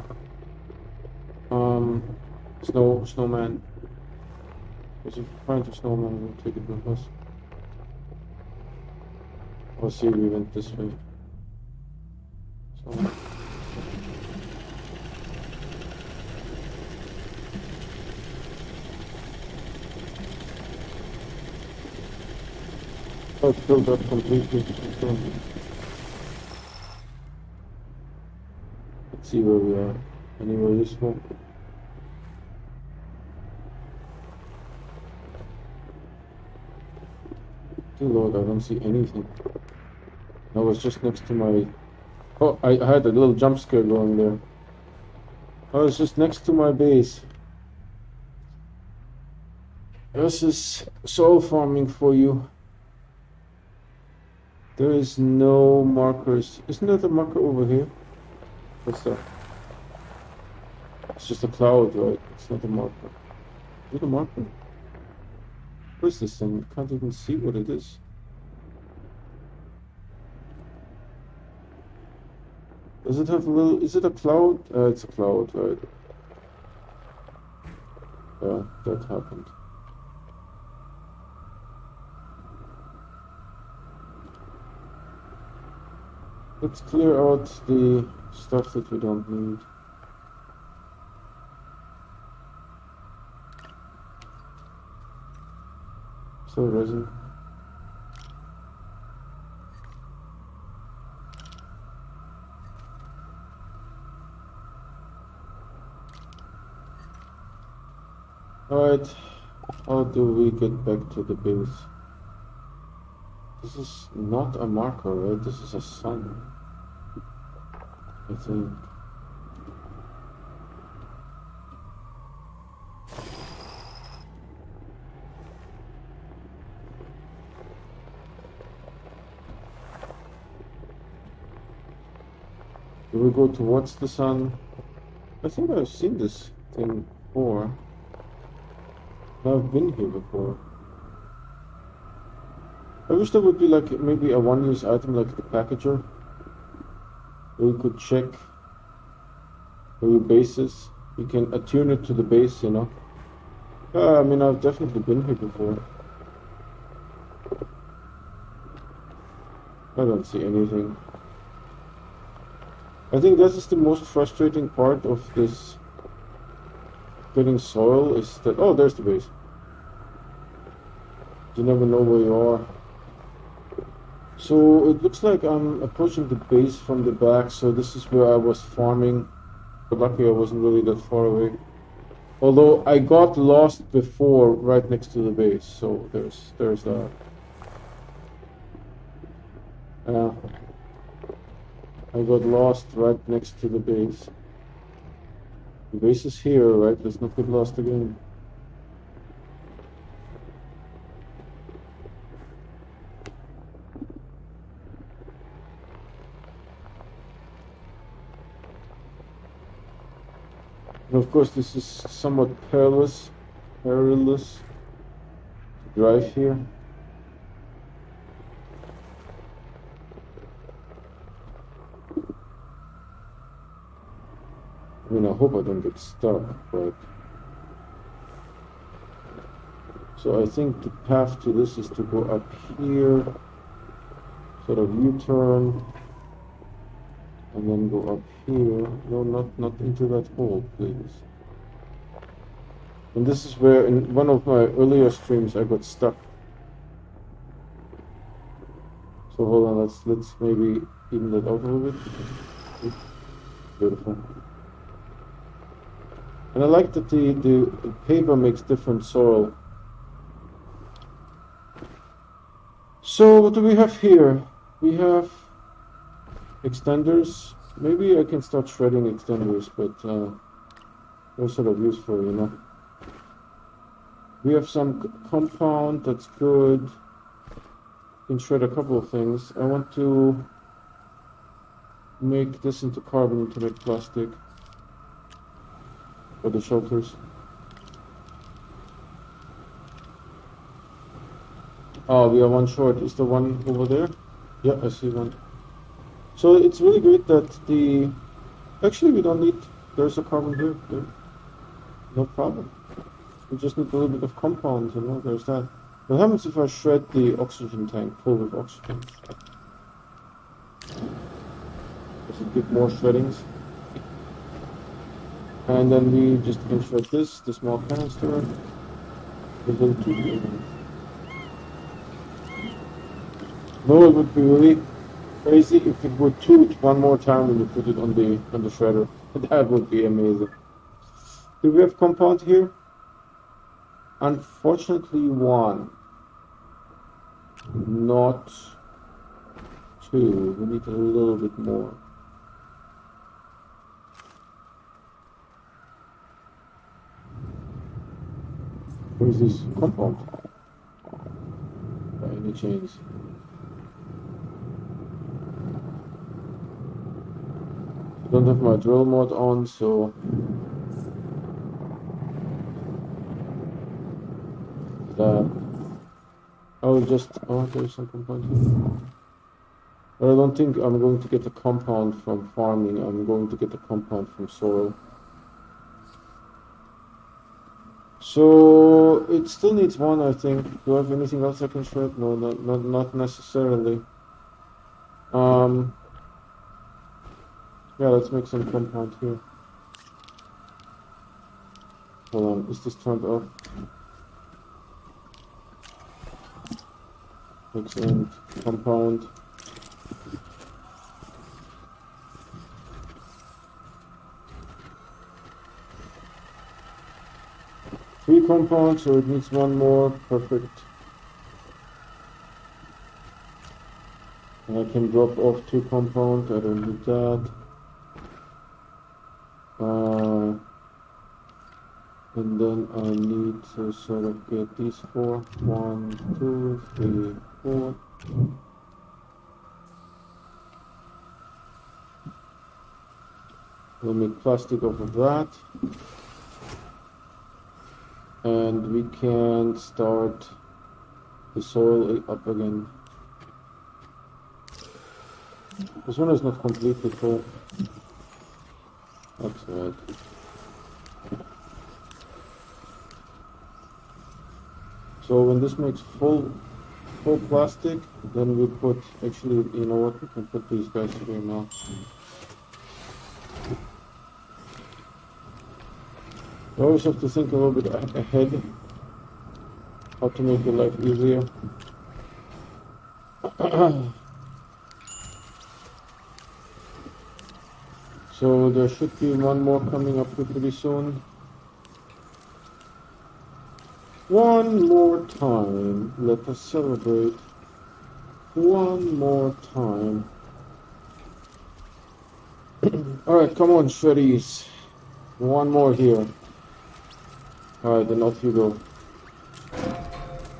snowman. If you find a snowman, we'll take it with us. Oh, see, we went this way. So, oh, it's filled up completely. Okay. Let's see where we are. Anywhere useful? Dear Lord, I don't see anything. I was just next to my... Oh, I had a little jump scare going there. I was just next to my base. This is soil farming for you. There is no markers. Isn't there a marker over here? What's that? It's just a cloud, right? It's not a marker. Is it a marker? What is this thing? I can't even see what it is. Does it have a little... Is it a cloud? It's a cloud, right? Yeah, that happened. Let's clear out the stuff that we don't need. So resin. Alright, how do we get back to the base? This is not a marker, right? This is a sun, I think. Do we go towards the sun? I think I've seen this thing before. I've been here before. I wish there would be like maybe a one-use item like the packager, where you could check where your base is. You can attune it to the base, you know. I mean, I've definitely been here before. I don't see anything. I think this is the most frustrating part of this getting soil is that, oh, there's the base. You never know where you are. So it looks like I'm approaching the base from the back, so this is where I was farming. But luckily I wasn't really that far away. Although I got lost before right next to the base, so there's that. I got lost right next to the base. The base is here, right? Let's not get lost again. And of course this is somewhat perilous to drive here. I mean, I hope I don't get stuck, but... So I think the path to this is to go up here, sort of U-turn, And then go up here. No, not into that hole, please. And this is where in one of my earlier streams I got stuck. So hold on, let's maybe even that out a little bit. Beautiful. And I like that the paper makes different soil. So what do we have here? We have extenders. Maybe I can start shredding extenders, but they're sort of useful, you know. We have some compound, that's good. Can shred a couple of things. I want to make this into carbon to make plastic for the shelters. Oh, we are one short. Is the one over there? Yeah, I see one. So it's really great that the... Actually, we don't need... There's a carbon here. There. No problem. We just need a little bit of compound, you know, there's that. What happens if I shred the oxygen tank full with oxygen? Does it give more shreddings? And then we just can shred this, the small canister, with little tube in it. No, it would be really crazy if it would toot one more time when you put it on the shredder. That would be amazing. Do we have compound here? Unfortunately, one. Not two. We need a little bit more. Where is this compound? By any chance? I don't have my drill mod on, so there's some compound here. But I don't think I'm going to get the compound from farming. I'm going to get the compound from soil. So it still needs one, I think. Do I have anything else I can shred? No, not necessarily. Yeah, let's make some compound here. Hold on, is this turned off? Excellent. Compound. Three compounds, so it needs one more. Perfect. And I can drop off two compounds. I don't need that. And then I need to sort of get these four. 1, 2, 3, 4. We'll make plastic off of that. And we can start the soil up again. This one is not completely full. That's right. So when this makes full plastic, then we put, actually, you know what, we can put these guys here now. You always have to think a little bit ahead, how to make your life easier. So there should be one more coming up here pretty soon. One more time, let us celebrate. One more time. Alright, come on, shreddies. One more here. Alright, then off you go.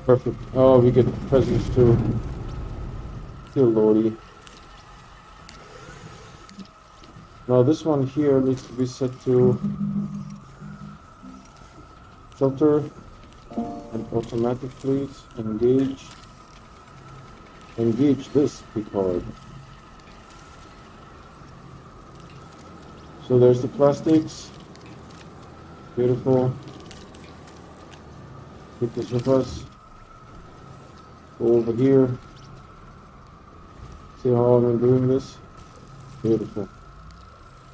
Perfect. Oh, we get presents too. Dear lordy. Now this one here needs to be set to filter and automatic, please. Engage. Engage this Picard. So there's the plastics. Beautiful. Take this with us. Go over here. See how I'm doing this? Beautiful.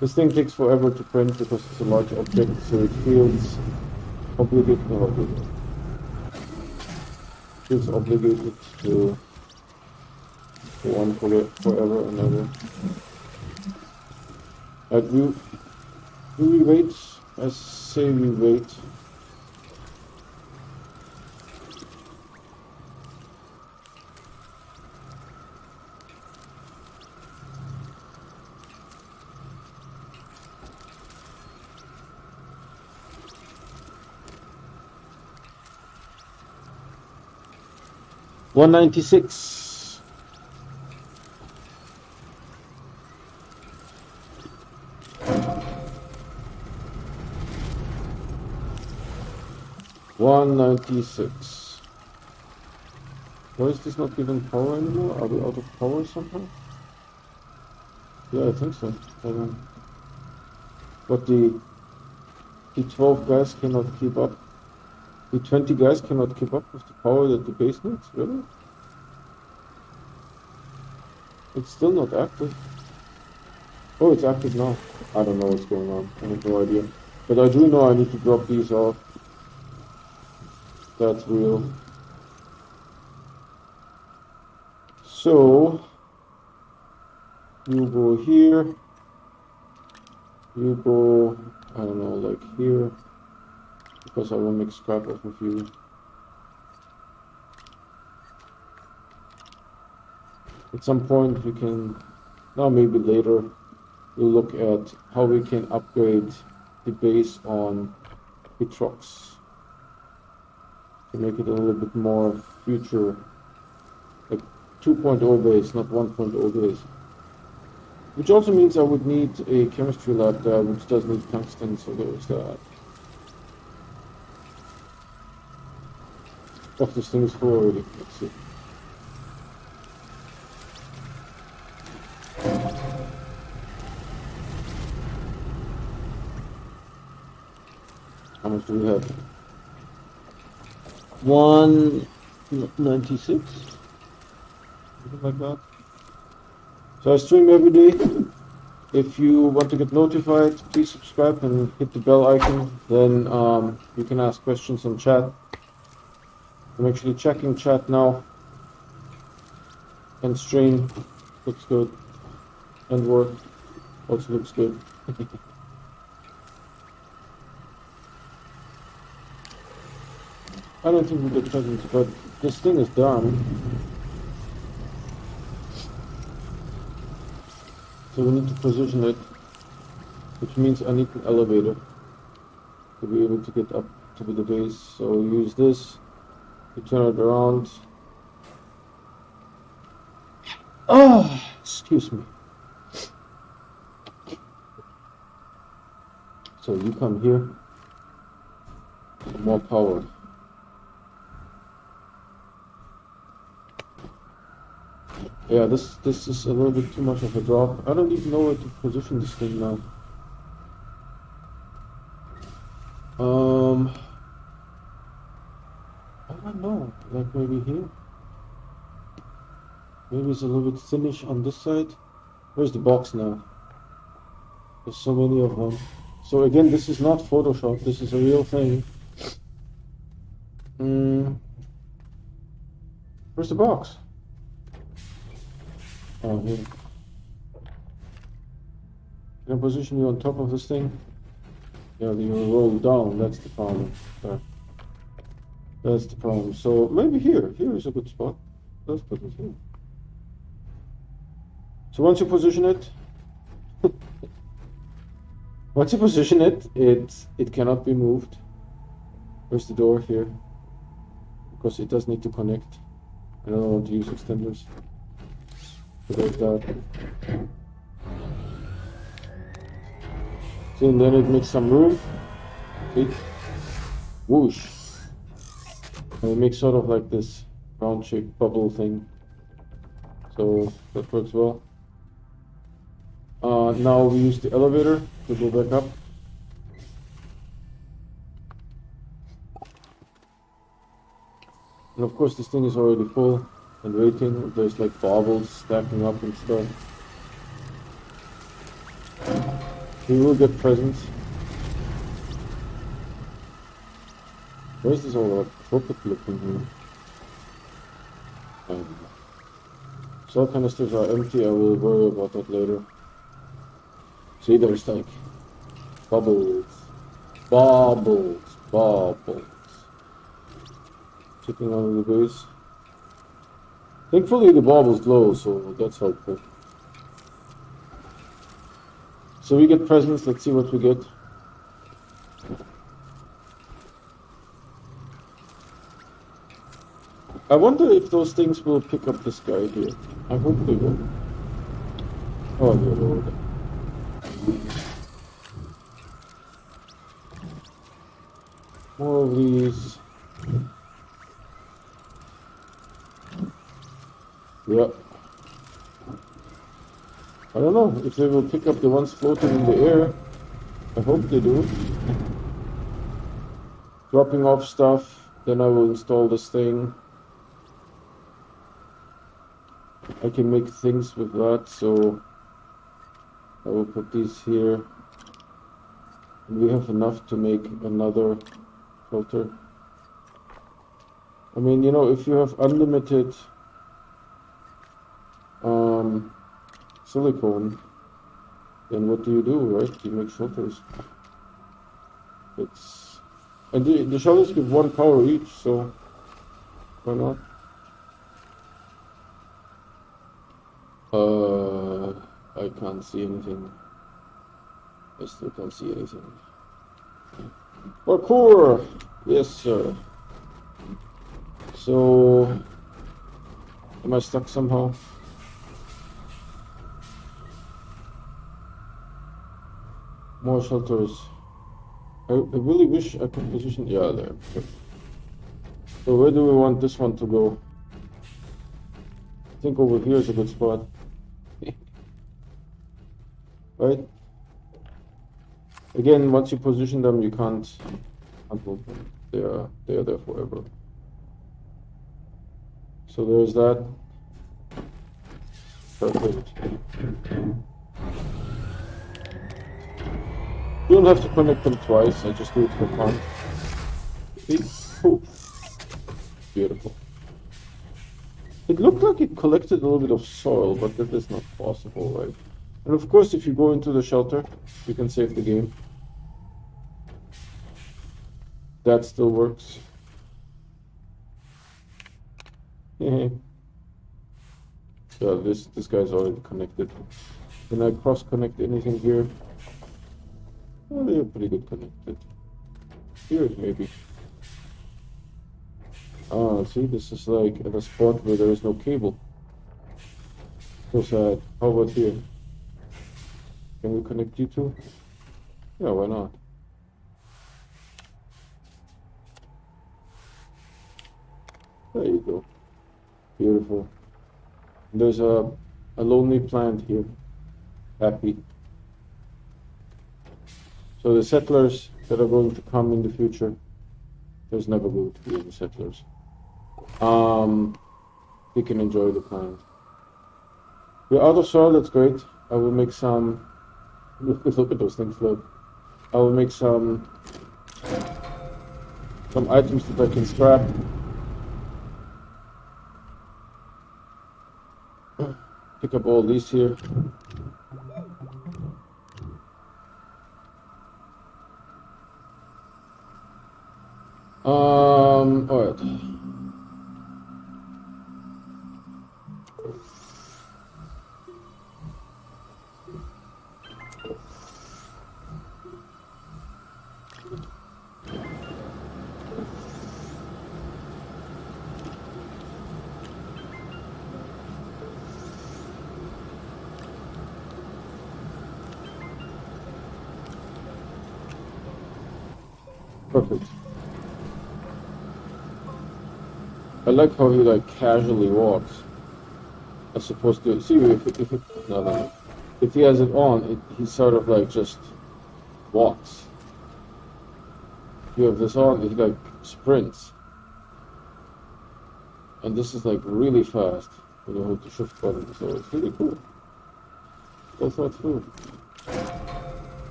This thing takes forever to print because it's a large object, so it feels obligated to go on forever and ever. Do we wait? I say we wait. $196. $196. Why is this not giving power anymore? Are we out of power somehow? Yeah, I think so. But the 12 guys cannot keep up. The 20 guys cannot keep up with the power that the base needs? Really? It's still not active. Oh, it's active now. I don't know what's going on. I have no idea. But I do know I need to drop these off. That's real. So, you go here. You go, I don't know, like here. Because I will make scrap off of you. At some point we can, now maybe later, we'll look at how we can upgrade the base on Atrox to make it a little bit more future, like 2.0 base, not 1.0 base. Which also means I would need a chemistry lab there, which does need tungsten, so there's that. Oh, this thing is full already. Let's see. How much do we have? 196. Something like that. So I stream every day. If you want to get notified, please subscribe and hit the bell icon. Then you can ask questions on chat. I'm actually checking chat now. And stream looks good. And work also looks good. I don't think we get presents, but this thing is done. So we need to position it, which means I need an elevator to be able to get up to the base. So use this to turn it around. Oh, excuse me. So you come here for more power. Yeah, this is a little bit too much of a drop. I don't even know where to position this thing now. I don't know. Like maybe here. Maybe it's a little bit thinnish on this side. Where's the box now? There's so many of them. So again, this is not Photoshop. This is a real thing. Where's the box? Oh, here. Can I position you on top of this thing? Yeah, you roll down. That's the problem. There. That's the problem. So maybe here. Here is a good spot. Let's put it here. So once you position it, it cannot be moved. Where's the door here? Because it does need to connect. I don't want to use extenders. So there's that. See, and then it makes some room. See? Whoosh. And it makes sort of like this round-shaped bubble thing. So that works well. Now we use the elevator to go back up. And of course this thing is already full and waiting. There's like baubles stacking up and stuff. We will get presents. Where's this all tropic looking here? Salt canisters are empty, I will worry about that later. See, there's like bubbles. Baubles. Checking out the base. Thankfully the baubles glow, so that's helpful. So we get presents, let's see what we get. I wonder if those things will pick up this guy here. I hope they will. Oh dear lord. More of these. Yeah. I don't know if they will pick up the ones floating in the air. I hope they do. Dropping off stuff, then I will install this thing. I can make things with that, so I will put these here. And we have enough to make another filter. I mean, you know, if you have unlimited silicone, then what do, right? You make filters. And the shuttles give 1 power each, so why not? I can't see anything. I still can't see anything. Parkour! Yes, sir. So, am I stuck somehow? More shelters. I really wish I could position. Yeah, there. So where do we want this one to go? I think over here is a good spot. Right? Again, once you position them, you can't move them. They are there forever. So there's that. Perfect. You don't have to connect them twice, I just do it for fun. See? Oh. Beautiful. It looked like it collected a little bit of soil, but that is not possible, right? And of course, if you go into the shelter, you can save the game. That still works. Yeah, this guy's already connected. Can I cross-connect anything here? Well, they're pretty good connected. Here, maybe. Ah, see, this is like at a spot where there is no cable. So sad. How about here? Can we connect you two? Yeah, why not? There you go. Beautiful. There's a lonely plant here. Happy. So the settlers that are going to come in the future, there's never going to be any settlers. They can enjoy the plant. We're out of soil, that's great. I will make some. Look at those things float. I will make some items that I can scrap. Pick up all these here. Alright. Perfect. I like how he like casually walks. As opposed to see if he has it on, he sort of like just walks. If you have this on, he like sprints. And this is like really fast when you hold the shift button, so it's really cool. Well thought through.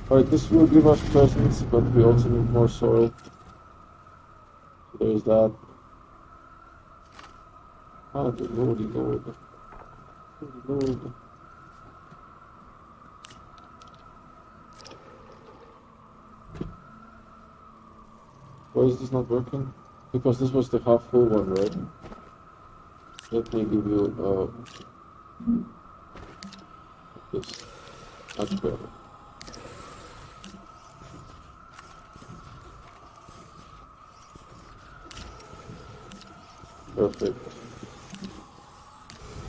Alright, this will give us presents, but we also need more soil. So there's that. Oh, the lordy lord. Lordy lord. Why is this not working? Because this was the half full one, right? Let me give you this. Much better. Perfect.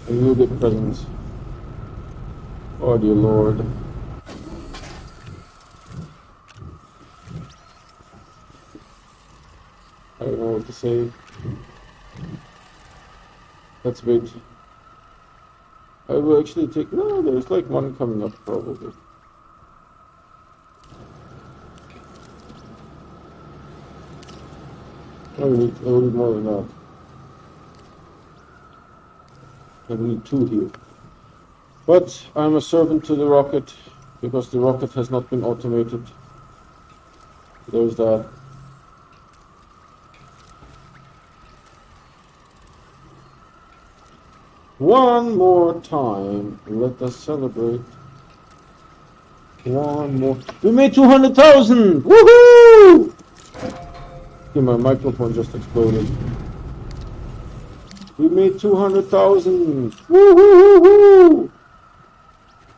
And you get presents. Oh dear lord. I don't know what to say. Let's wait. I will actually take. No, there's like one coming up probably. I need more than that. I need 2 here. But I'm a servant to the rocket because the rocket has not been automated. There's that. One more time. Let us celebrate. One more. We made 200,000! Woohoo! Okay, my microphone just exploded. We made 200,000! Woohoo!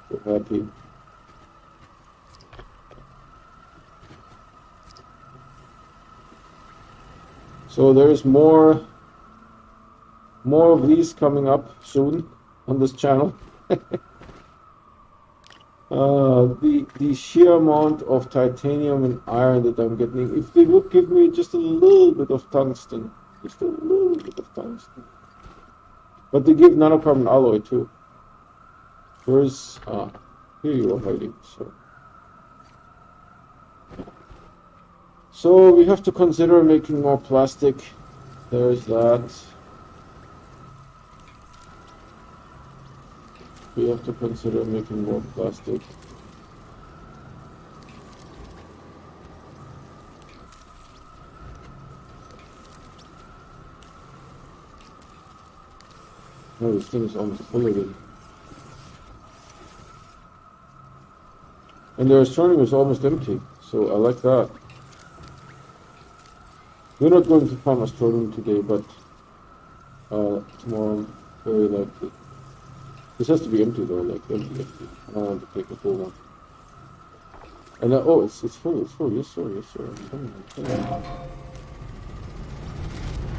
So happy. So there's more of these coming up soon on this channel. The sheer amount of titanium and iron that I'm getting, if they would give me just a little bit of tungsten, just a little bit of tungsten. But they give nanocarbon alloy too. Where's, here you are hiding, so we have to consider making more plastic. There's that. We have to consider making more plastic. Oh, this thing is almost full of it. And the Astronium is almost empty, so I like that. We're not going to farm Astronium today, but tomorrow, very likely. This has to be empty though, like empty. I don't want to take a full one. And oh, it's full, yes sir. I'm coming.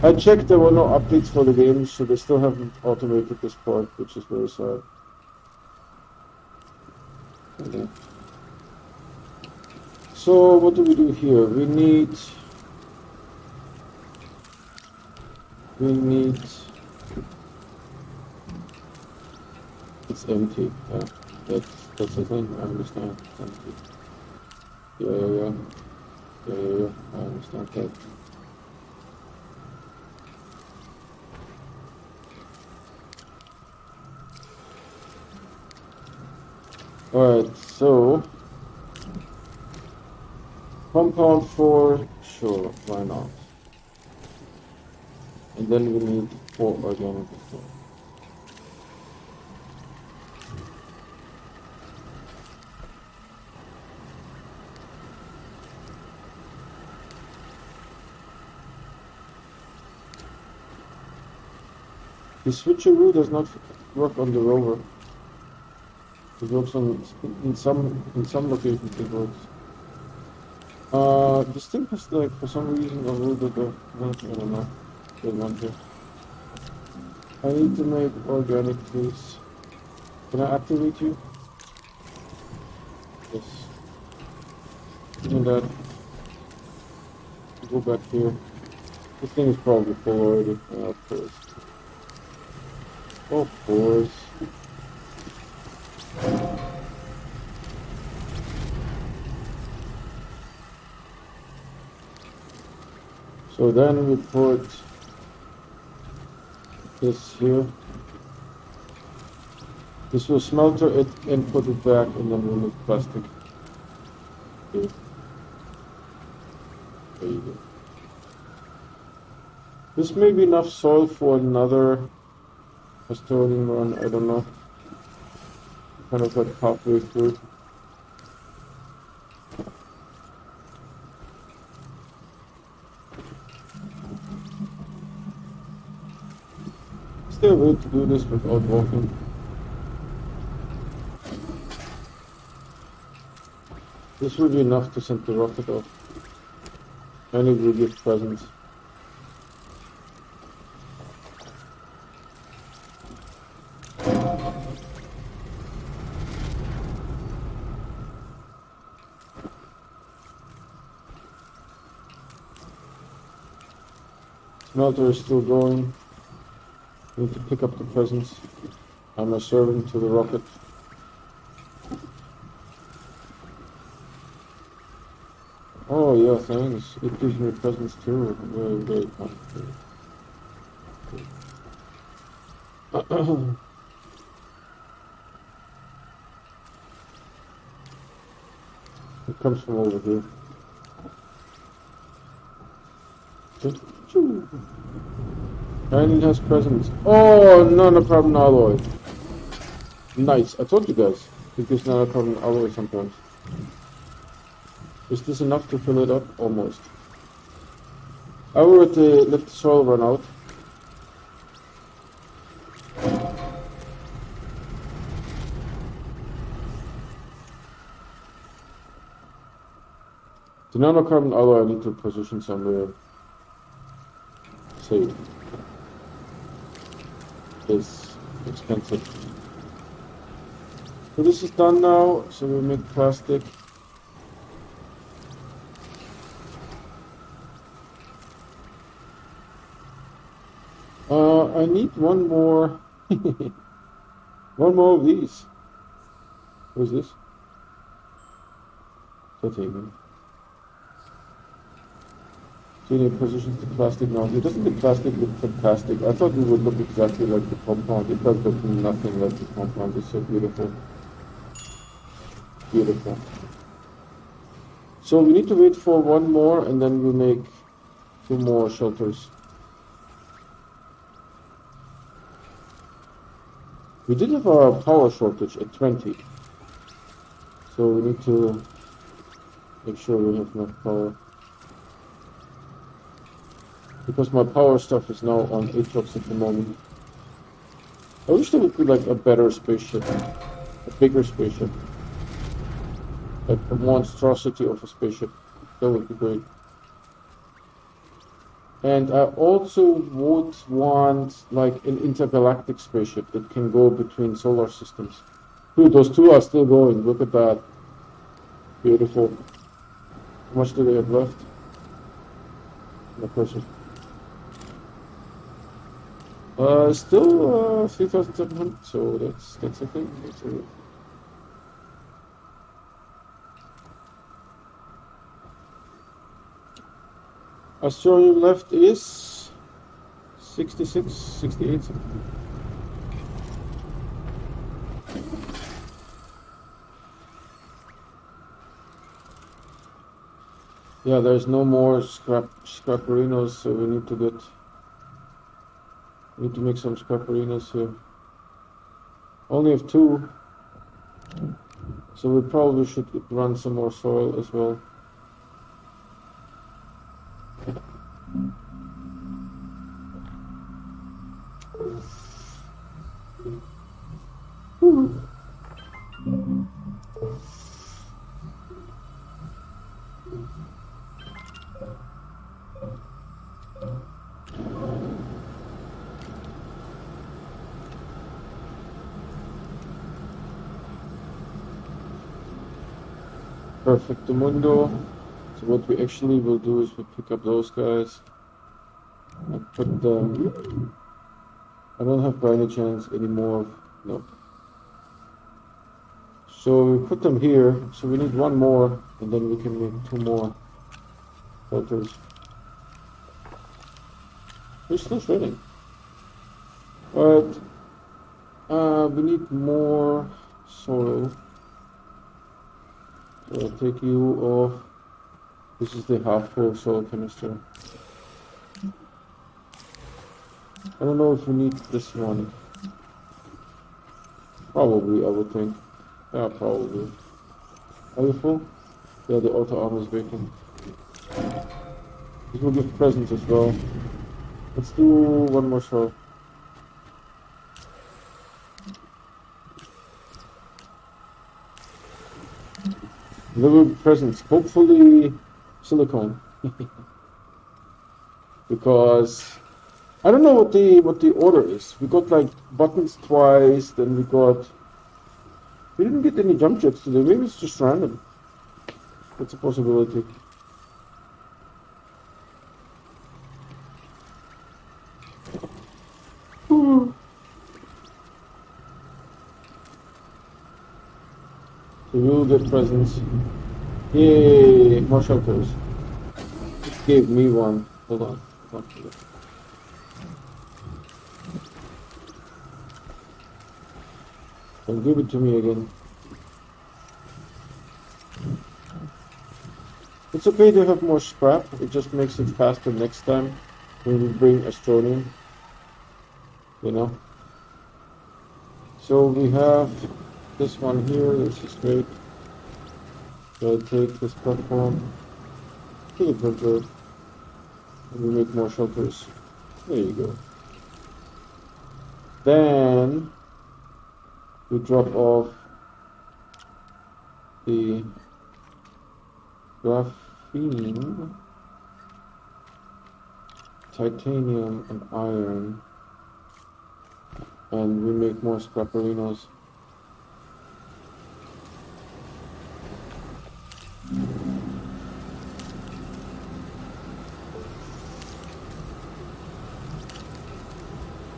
I checked, there were no updates for the game, so they still haven't automated this part, which is very sad. Okay. So what do we do here? We need it's empty. Yeah, that's the thing. I understand. It's empty. Yeah. I understand that. Alright, so compound 4, sure, why not? And then we need 4 organic material. The switcheroo does not work on the rover. It works on in some locations. It works. This thing has like for some reason a little bit of I don't know. They want it. I need to make organic, please. Can I activate you? Yes. Give me that. Go back here. This thing is probably full already. Yeah, of course. Of course. So then we put this here. This will smelter it and put it back, and then we'll make plastic. Okay. There you go. This may be enough soil for another Astronium run, I don't know. Kind of like halfway through. Is there a way to do this without walking? This will be enough to send the rocket off. And it will give presents. Smelter is still going. Need to pick up the presents. I'm a servant to the rocket. Oh yeah, thanks. It gives me presents too. Very, very kind. It comes from over here. Dining has presents. Oh, nanocarbon alloy. Nice. I told you guys. It gives nanocarbon alloy sometimes. Is this enough to fill it up? Almost. I will let the soil run out. The nanocarbon alloy I need to position somewhere safe. It's expensive. So this is done now, so we make plastic. I need one more one more of these. What is this? Titanium. So you positions the plastic now. It doesn't the plastic look fantastic? I thought it would look exactly like the compound. It does look nothing like the compound. It's so beautiful. Beautiful. So we need to wait for one more and then we'll make 2 more shelters. We did have a power shortage at 20. So we need to make sure we have enough power. Because my power stuff is now on Atrox at the moment. I wish there would be like a better spaceship. A bigger spaceship. Like a monstrosity of a spaceship. That would be great. And I also would want like an intergalactic spaceship that can go between solar systems. Dude, those 2 are still going. Look at that. Beautiful. How much do they have left? No pressure. Still 3,700, so that's a thing. That's a Astronium left is 66, 68 something. Yeah, there's no more scrapperinos, so we need to make some scrapperinos here. Only have 2, so we probably should run some more soil as well. Perfecto mundo. So what we actually will do is we pick up those guys and put them. I don't have by any chance any more. No. So we put them here. So we need 1 more, and then we can make 2 more filters. We're still shredding. But we need more soil. So I'll take you off. This is the half full soil canister. I don't know if we need this one. Probably, I would think. Yeah, probably. Are you full? Yeah, the auto armor is vacant. This will give presents as well. Let's do one more shot. Little presents. Hopefully silicone. Because I don't know what the order is. We got like buttons twice, then we didn't get any jump jets today. Maybe it's just random. That's a possibility. So we'll get presents. Yay! More shelters. It gave me one. Hold on. Don't give it to me again. It's okay to have more scrap. It just makes it faster next time when we bring Astronium. You know? So we have this one here. This is great. So I take this platform. Take it from there. And we make more shelters. There you go. Then we drop off the graphene, titanium, and iron, and we make more scraperinos.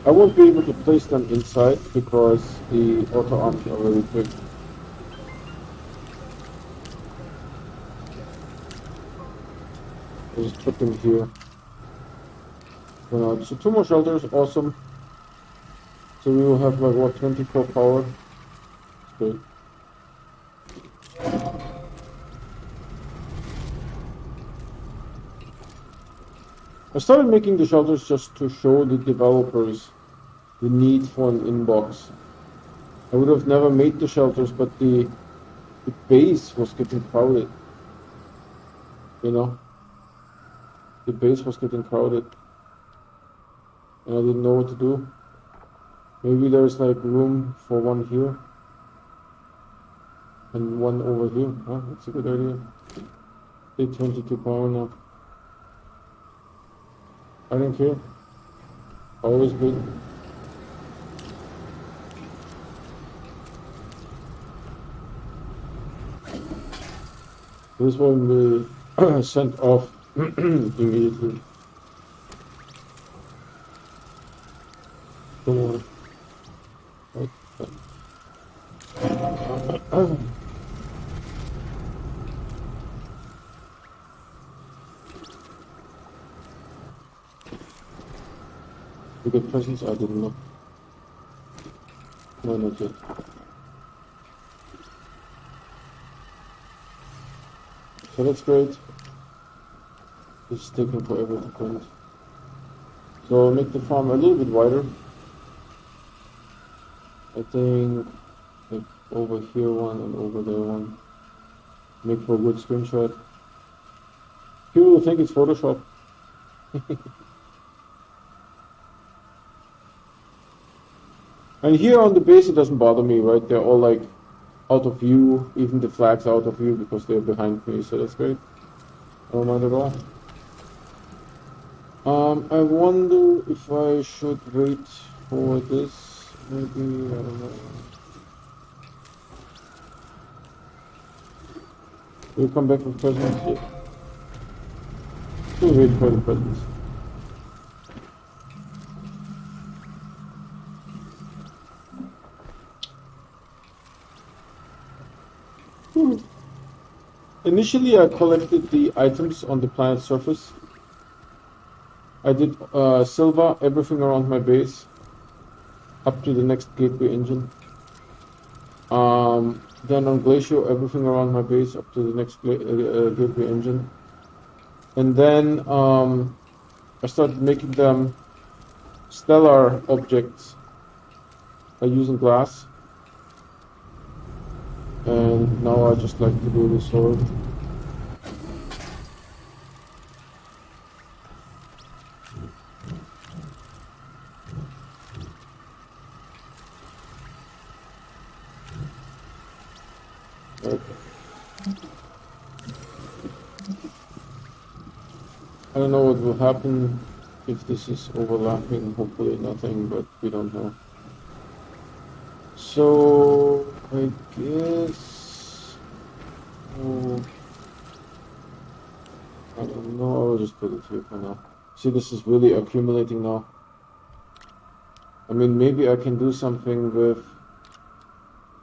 I won't be able to place them inside because the auto arms are very quick. I'll just put them here. So 2 more shelters, awesome. So we will have like what, 24 power. That's great. I started making the shelters just to show the developers the need for an inbox. I would have never made the shelters, but the base was getting crowded. You know? The base was getting crowded. And I didn't know what to do. Maybe there's like room for one here. And one over here. Huh? That's a good idea. 822 power now. I don't care. Always good. This one we sent off immediately. Come on. Right. We get presents? I didn't know. No, not yet. So that's great. It's taking forever to print. So I'll make the farm a little bit wider. I think like over here one and over there one. Make for a good screenshot. People will think it's Photoshop. And here on the base it doesn't bother me, right? They're all like out of view, even the flags out of view because they're behind me, so that's great. I don't mind at all. I wonder if I should wait for this, maybe, I don't know. We'll come back with presents, yeah. We'll wait for the presents. Initially, I collected the items on the planet's surface. I did silver, everything around my base, up to the next gateway engine. Then on Glacier, everything around my base up to the next gateway engine. And then I started making them stellar objects by using glass. And now I just like to do this sword. I don't know what will happen if this is overlapping. Hopefully nothing, but we don't know. So I guess I don't know. I will just put it here for now. See, this is really accumulating now. I mean, maybe I can do something with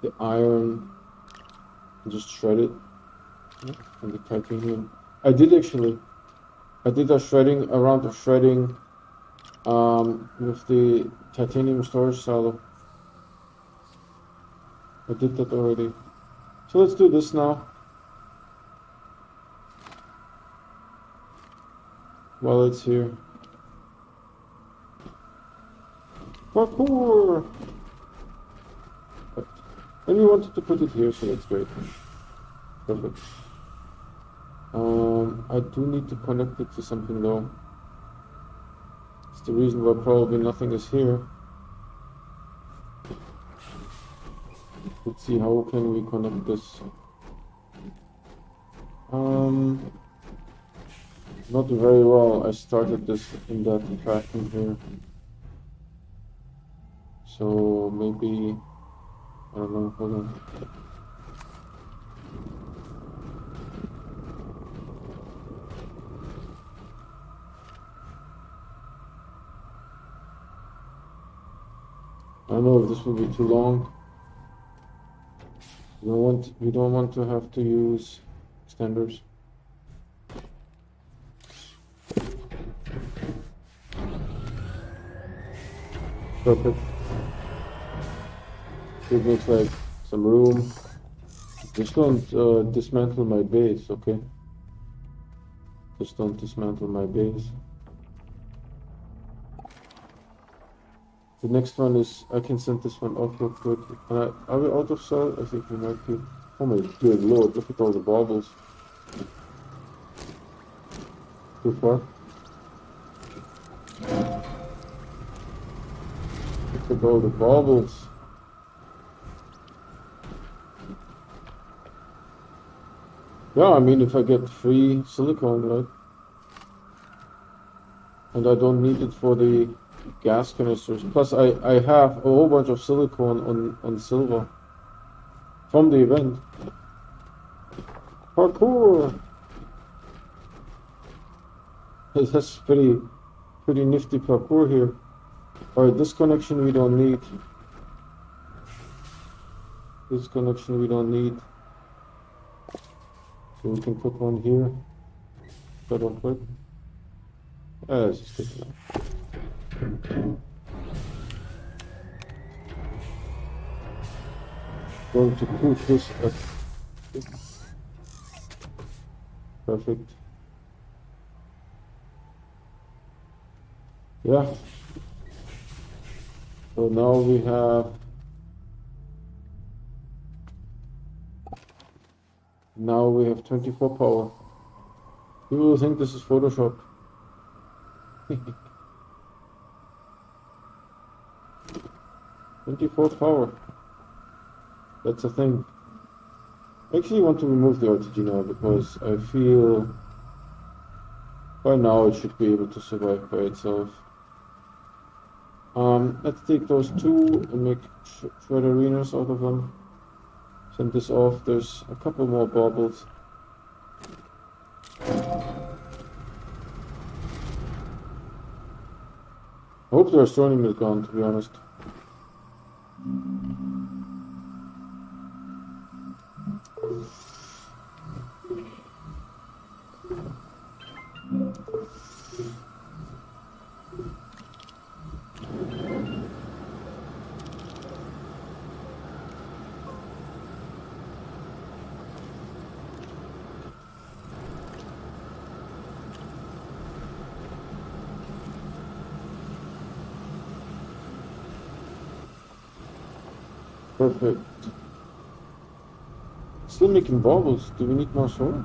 the iron and just shred it and the titanium. I did actually. I did a round of shredding with the titanium storage silo. I did that already. So let's do this now. While it's here. Parkour! And we wanted to put it here, so that's great. Perfect. I do need to connect it to something though. It's the reason why probably nothing is here. Let's see, how can we connect this? Not very well. I started this in that fashion here. So maybe, I don't know, hold on. I don't know if this will be too long. We don't want to have to use extenders. Perfect. It looks like some room. Just don't dismantle my base, okay? Just don't dismantle my base. The next one is, I can send this one off real quick. Are we out of cell? I think we might be. Oh my good lord, look at all the baubles. Too far? Look at all the baubles. Yeah, I mean, if I get free silicone, right? And I don't need it for the gas canisters. Plus, I have a whole bunch of silicone on silver from the event. Parkour! It has pretty nifty parkour here. Alright, this connection we don't need. This connection we don't need. So we can put one here. That will quick. Let's just take it out. Going to push this up. Perfect. Yeah. So now we have. Now we have 24 power. People will think this is Photoshop. 24 power. That's a thing. I actually want to remove the RTG now because I feel by now it should be able to survive by itself. Let's take those two and make shred arenas out of them. Send this off. There's a couple more baubles. I hope the Astronium is gone, to be honest. Perfect. Still making baubles. Do we need more solar?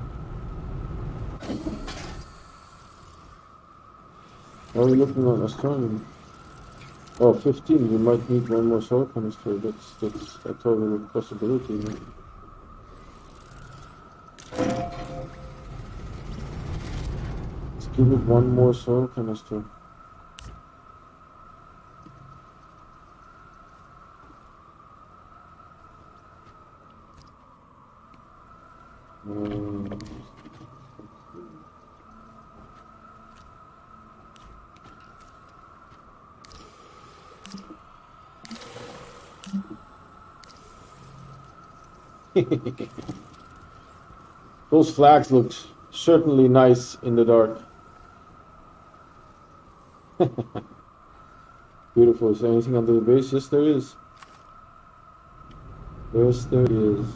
Are we looking on Astronomy? Oh, 15. We might need one more solar canister. That's a total possibility. No? Let's give it one more solar canister. Those flags look certainly nice in the dark. Beautiful. Is there anything under the base? Yes, there is. Yes, there is.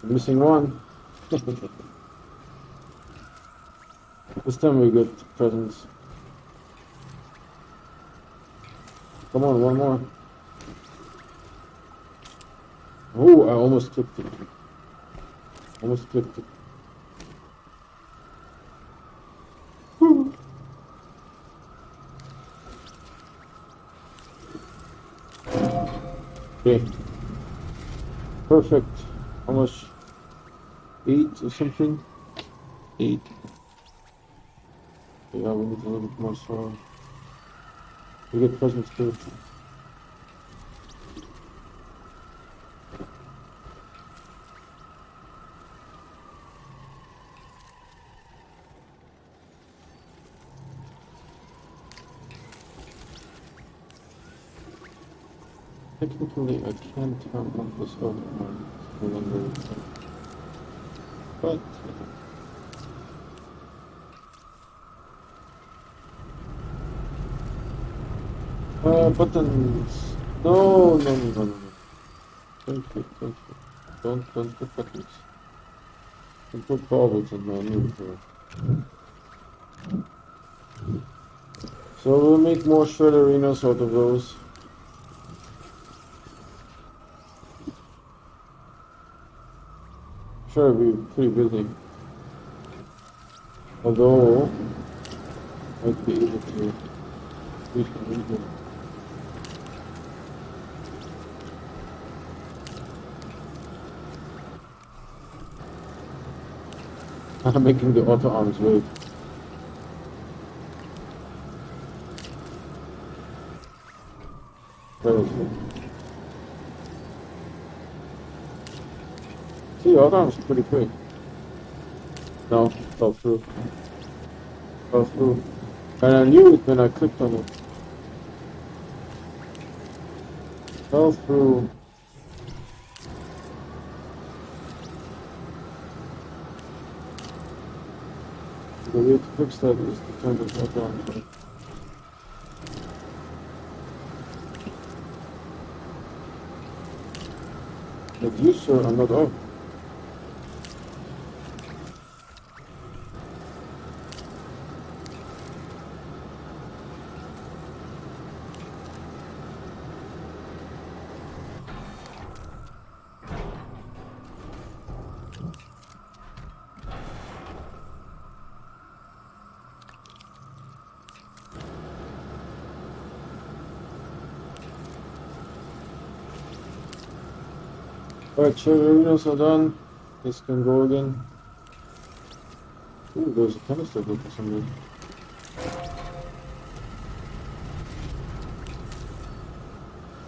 Missing one. This time we got presents. Come on, one more. Oh, I almost clicked it. Almost clicked it. Woo. Okay. Perfect. How much? 8 or something? 8. Yeah, we need a little bit more soil. We get presents too. Technically, I can't turn on this off no longer. But buttons. No, no, no, no, no, no. Don't click, don't click. Don't put buttons. Don't put baubles in my inventory. So we'll make more shredderinos out of those. Sure, we're pretty busy. Although, might be able to reach the region. I'm making the auto arms wait. Where is it? See, auto arms is pretty quick. No, fell through. Fell through. And I knew it when I clicked on it. Fell through. The way to fix that is to turn the auto arms on. But you, sir, are not off. Alright, shredderinos are done. This can go again. Ooh, there's a canister there for some reason.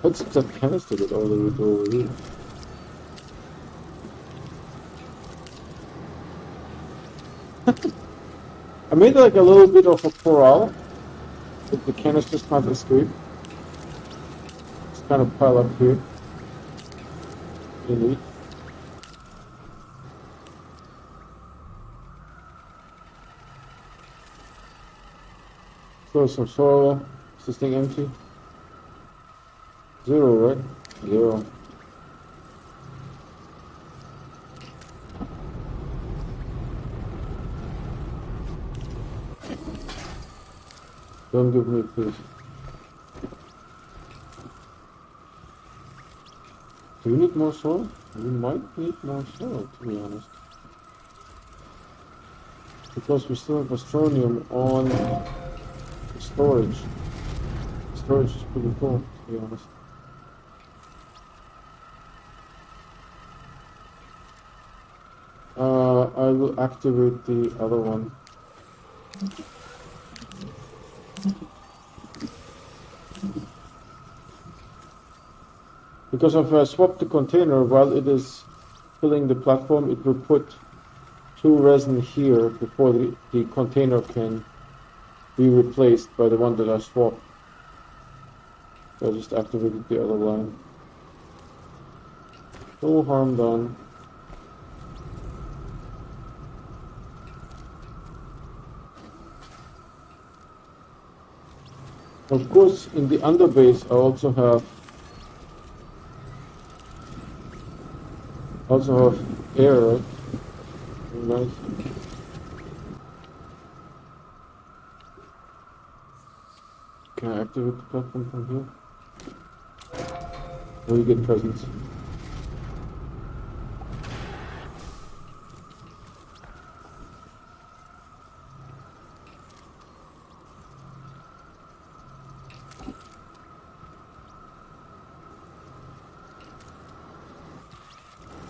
What's that canister that all the way over here? I made like a little bit of a corral that the canisters can't escape. It's kind of pile up here. Really neat. Throw some soil. Is this thing empty? Zero, right? Zero. Don't give me please. Do we need more soil? We might need more soil, to be honest. Because we still have Astronium on storage. Storage is pretty full, to be honest. I will activate the other one. Because if I swap the container while it is filling the platform, it will put 2 resin here before the container can be replaced by the one that I swapped. So I just activated the other line. No harm done. Of course, in the underbase, I also have air, right? Nice. Can I activate the platform from here? Or you get presents?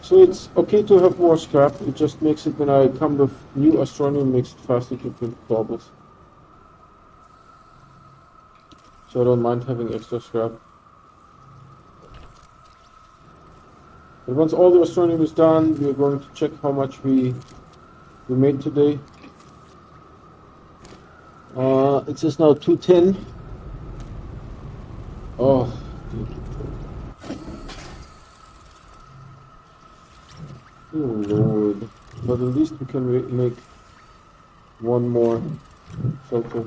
So it's okay to have more scrap, it just makes it, when I come with new Astronium, makes it faster to print baubles. So I don't mind having extra scrap. But once all the Astronium is done, we are going to check how much we made today. It says now 210. Oh, dude. Oh Lord. But at least we can make one more filter.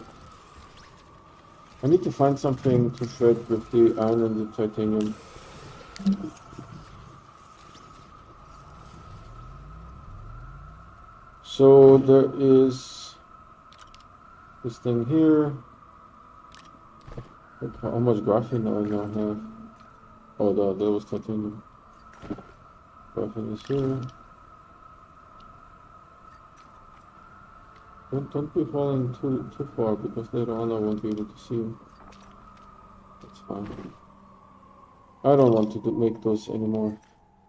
I need to find something to shred with the iron and the titanium. So there is this thing here. Look how much graphene do I now have? Oh, that was titanium. Graphene is here. Don't be falling too far, because later on I won't be able to see you. That's fine. I don't want to make those anymore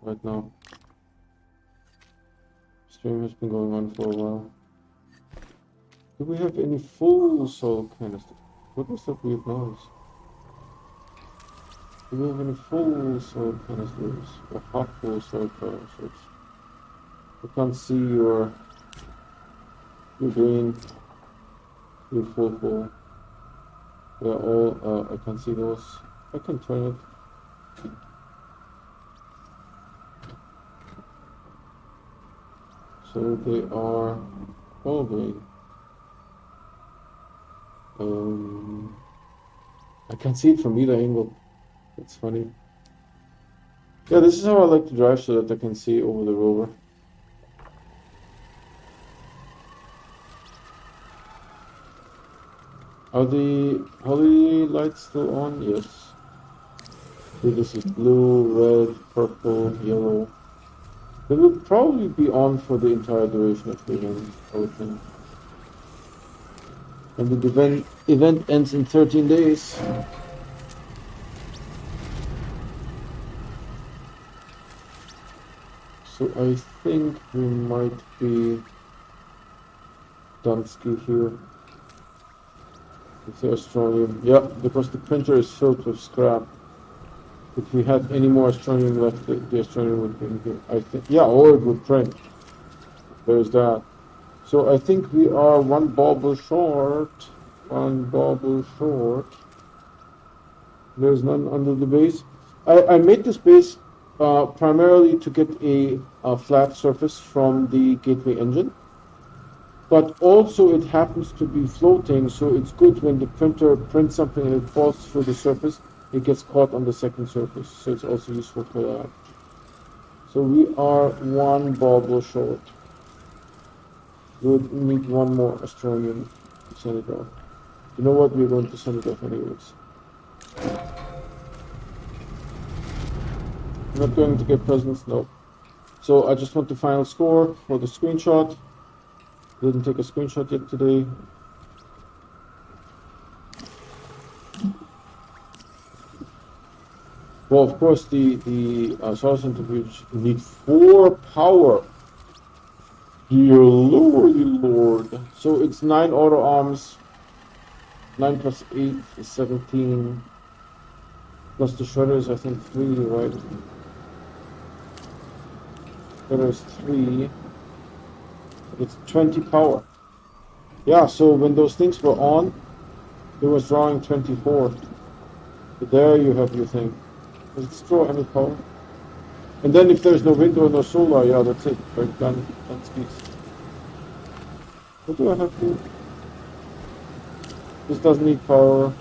right now. Stream has been going on for a while. Do we have any full soul canister? What was that weird noise? Do we have any full soul canisters? Or half full soul canisters? I can't see your green, your full. They're all, I can see those. I can turn it. So they are all green. I can see it from either angle. That's funny. Yeah, this is how I like to drive, so that I can see over the rover. Are the holiday lights still on? Yes. So this is blue, red, purple, yellow. They will probably be on for the entire duration of the event, I would think. And the event ends in 13 days. So I think we might be Dunsky here. It's the Astronium. Yeah, because the printer is filled with scrap. If we had any more Astronium left, the Astronium would be in here. I think, yeah, or it would print. There's that. So I think we are one bauble short. One bauble short. There's none under the base. I made this base primarily to get a flat surface from the gateway engine. But also it happens to be floating, so it's good when the printer prints something and it falls through the surface. it gets caught on the second surface, so it's also useful for that. So we are one bauble short. We need one more Astronium to send it off. You know what? We're going to send it off anyways. I'm not going to get presents, no. So I just want the final score for the screenshot. Didn't take a screenshot yet today. Well, of course, the solar centrifuge need 4 power. Dear lordy lord. So it's 9 auto arms. 9 plus 8 is 17. Plus the shredders, I think 3, right? Shredders 3. It's 20 power. Yeah, so when those things were on, it was drawing 24. So there you have your thing. Does it draw any power? And then if there's no wind or no solar, yeah, that's it. Right, done skis. What do I have to? This doesn't need power.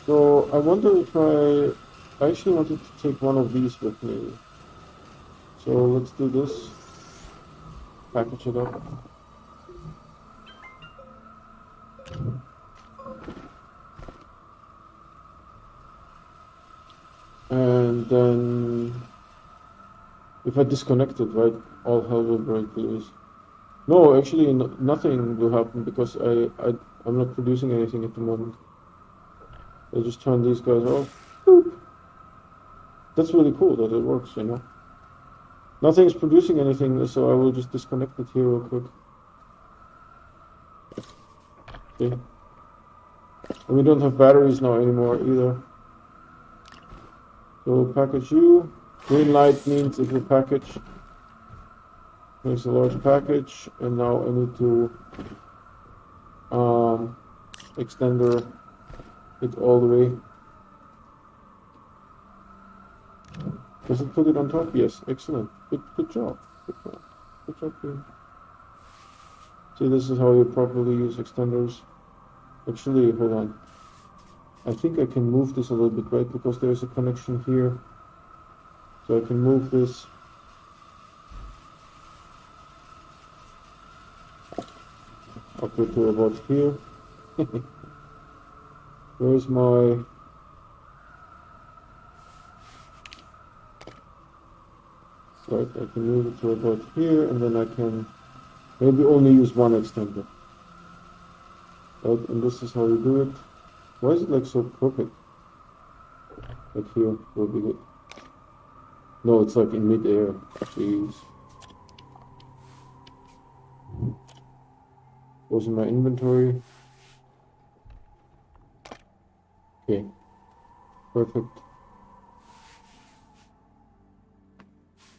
So I wonder if I actually wanted to take one of these with me. So let's do this. Package it up. And then if I disconnect it, right, all hell will break loose. No, actually nothing will happen because I'm not producing anything at the moment. I just turn these guys off. Boop. That's really cool that it works, you know. Nothing is producing anything, so I will just disconnect it here real quick. Okay. And we don't have batteries now anymore either. So package you. Green light means it's a package. Here's a large package, and now I need to extender it all the way. Does it put it on top? Yes, excellent. Good job. Good job, Green. See, this is how you properly use extenders. Actually, hold on. I think I can move this a little bit, right? Because there's a connection here. So I can move this. Up to about here. Where's my... Right, I can move it to about here, and then I can maybe only use one extender. Right, and this is how you do it. Why is it like so crooked? Like here will be good. No, it's like in mid-air. Jeez. Goes in my inventory. Okay. Perfect.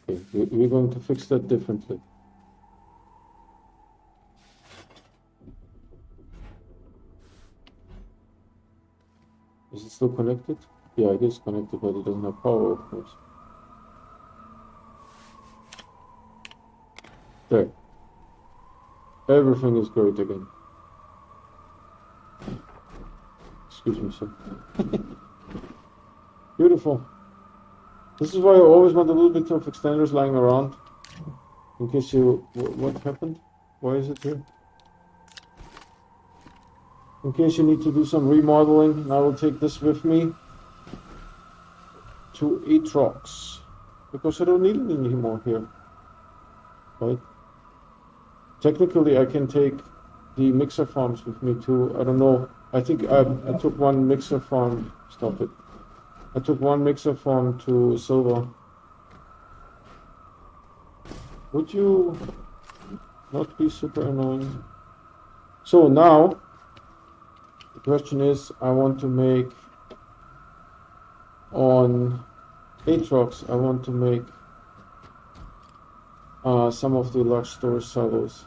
Okay, we're going to fix that differently. Is it still connected? Yeah, it is connected, but it doesn't have power, of course. There. Everything is great again. Excuse me, sir. Beautiful. This is why I always want a little bit of extenders lying around. In case you... What happened? Why is it here? In case you need to do some remodeling, and I will take this with me to Atrox. Because I don't need it anymore here. Right? Technically, I can take the mixer farms with me too. I don't know. I think I took one mixer farm. Stop it. I took one mixer farm to Silver. Would you not be super annoying? So now, the question is, I want to make on Atrox, I want to make some of the large storage silos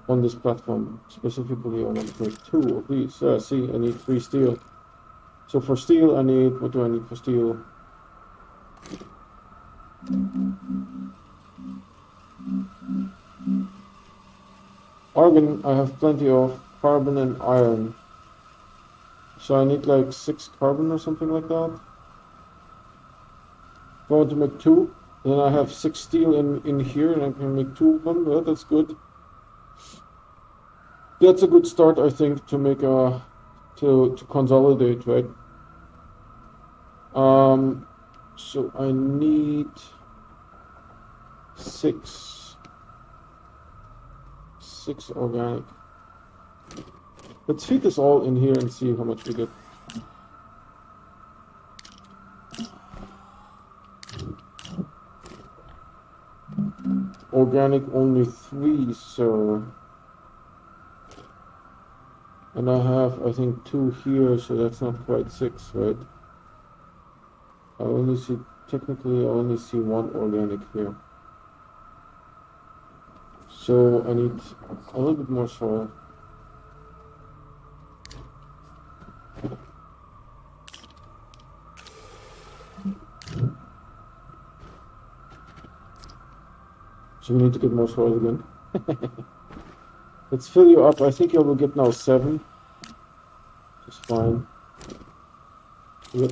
on this platform. Specifically, I want to make 2 of these. See, I need 3 steel. So for steel, I need, what do I need for steel? Argon, I have plenty of carbon and iron. So I need like 6 carbon or something like that. If I want to make 2, then I have 6 steel in here and I can make 2 of them. Yeah, that's good. That's a good start, I think, to make a to consolidate, right? So I need 6 organic. Let's feed this all in here and see how much we get. Organic only 3, so and I have, I think, 2 here, so that's not quite 6, right? Technically I only see 1 organic here. So I need a little bit more soil. So we need to get more soil again. Let's fill you up. I think you will get now 7. Just fine. Yep.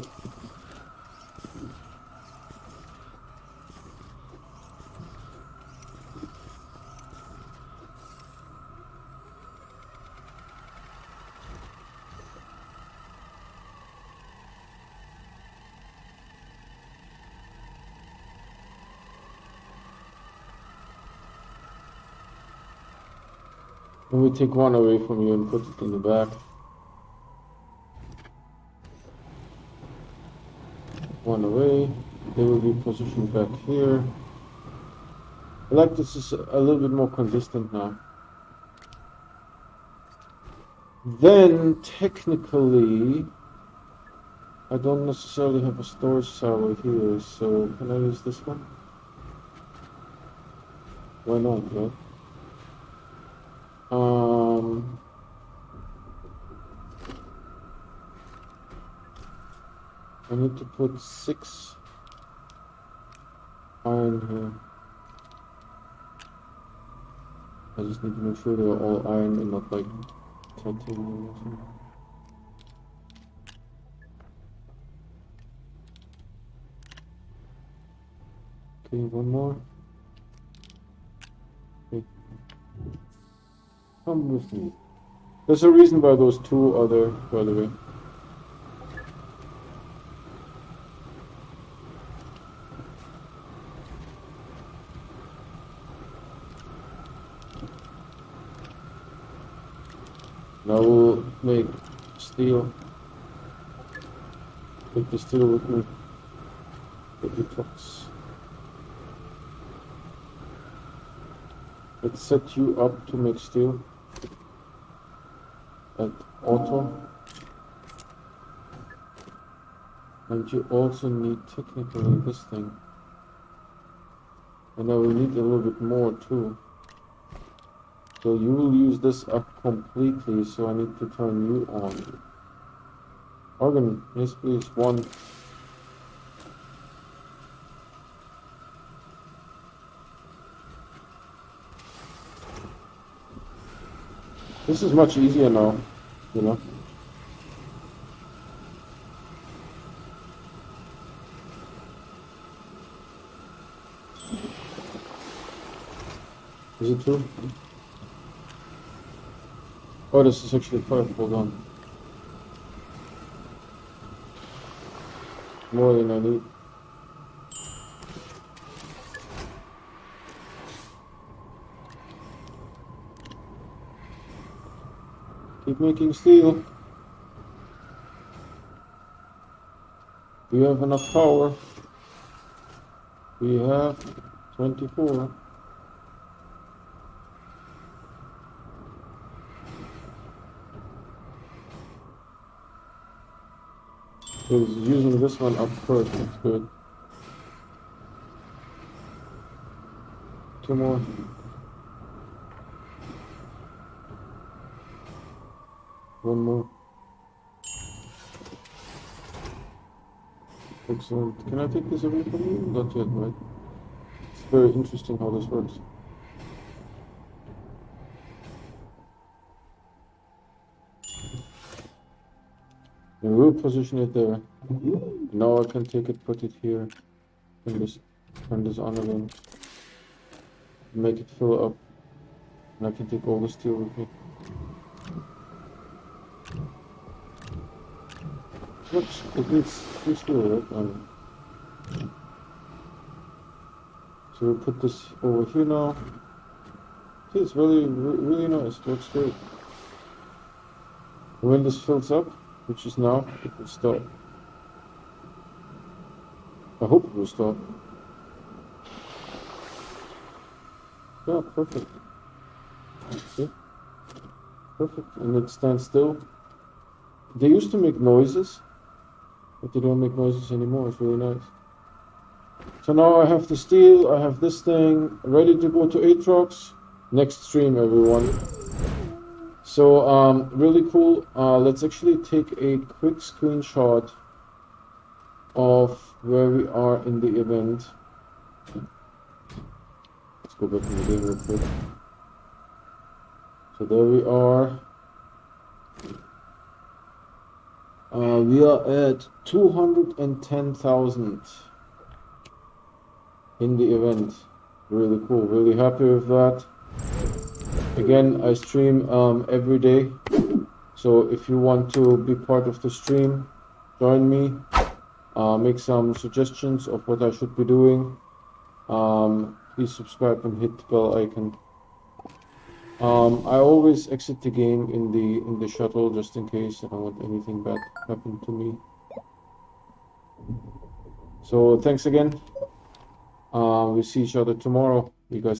And we take 1 away from you and put it in the back. 1 away. They will be positioned back here. I like this is a little bit more consistent now. Then technically I don't necessarily have a storage cell here, so can I use this one? Why not, right? I need to put 6 iron here. I just need to make sure they're all iron and not like titanium or something. Okay, 1 more. Okay. Come with me. There's a reason why those 2 are there, by the way. Now we'll make steel. Take the steel with me. The Atrox. Let's set you up to make steel. At auto. And you also need technically this thing. And I will need a little bit more too. So you will use this up completely, so I need to turn you on. Organ, yes please, 1. This is much easier now, you know. Is it true? Oh, this is actually 5, hold on. More than I need. Keep making steel. We have enough power. We have 24. So using this one up first, that's good. 2 more. One more. Excellent. Can I take this away from you? Not yet, right? It's very interesting how this works. And we'll position it there. Now I can take it, put it here, turn this on again, make it fill up, and I can take all the steel with me. Looks, it needs free steel, right? So we'll put this over here now. See, it's really nice. It looks great. When this fills up, which is now, it will stop. I hope it will stop. Yeah, perfect. See? Perfect. And it stands still. They used to make noises, but they don't make noises anymore. It's really nice. So now I have the steel, I have this thing ready to go to Atrox. Next stream, everyone. So, really cool. Let's actually take a quick screenshot of where we are in the event. Let's go back to the game real quick. So there we are. We are at 210,000 in the event. Really cool. Really happy with that. Again, I stream every day. So if you want to be part of the stream, join me. Make some suggestions of what I should be doing. Please subscribe and hit the bell icon. I always exit the game in the shuttle just in case I don't want anything bad to happen to me. So thanks again. We'll see each other tomorrow. You guys.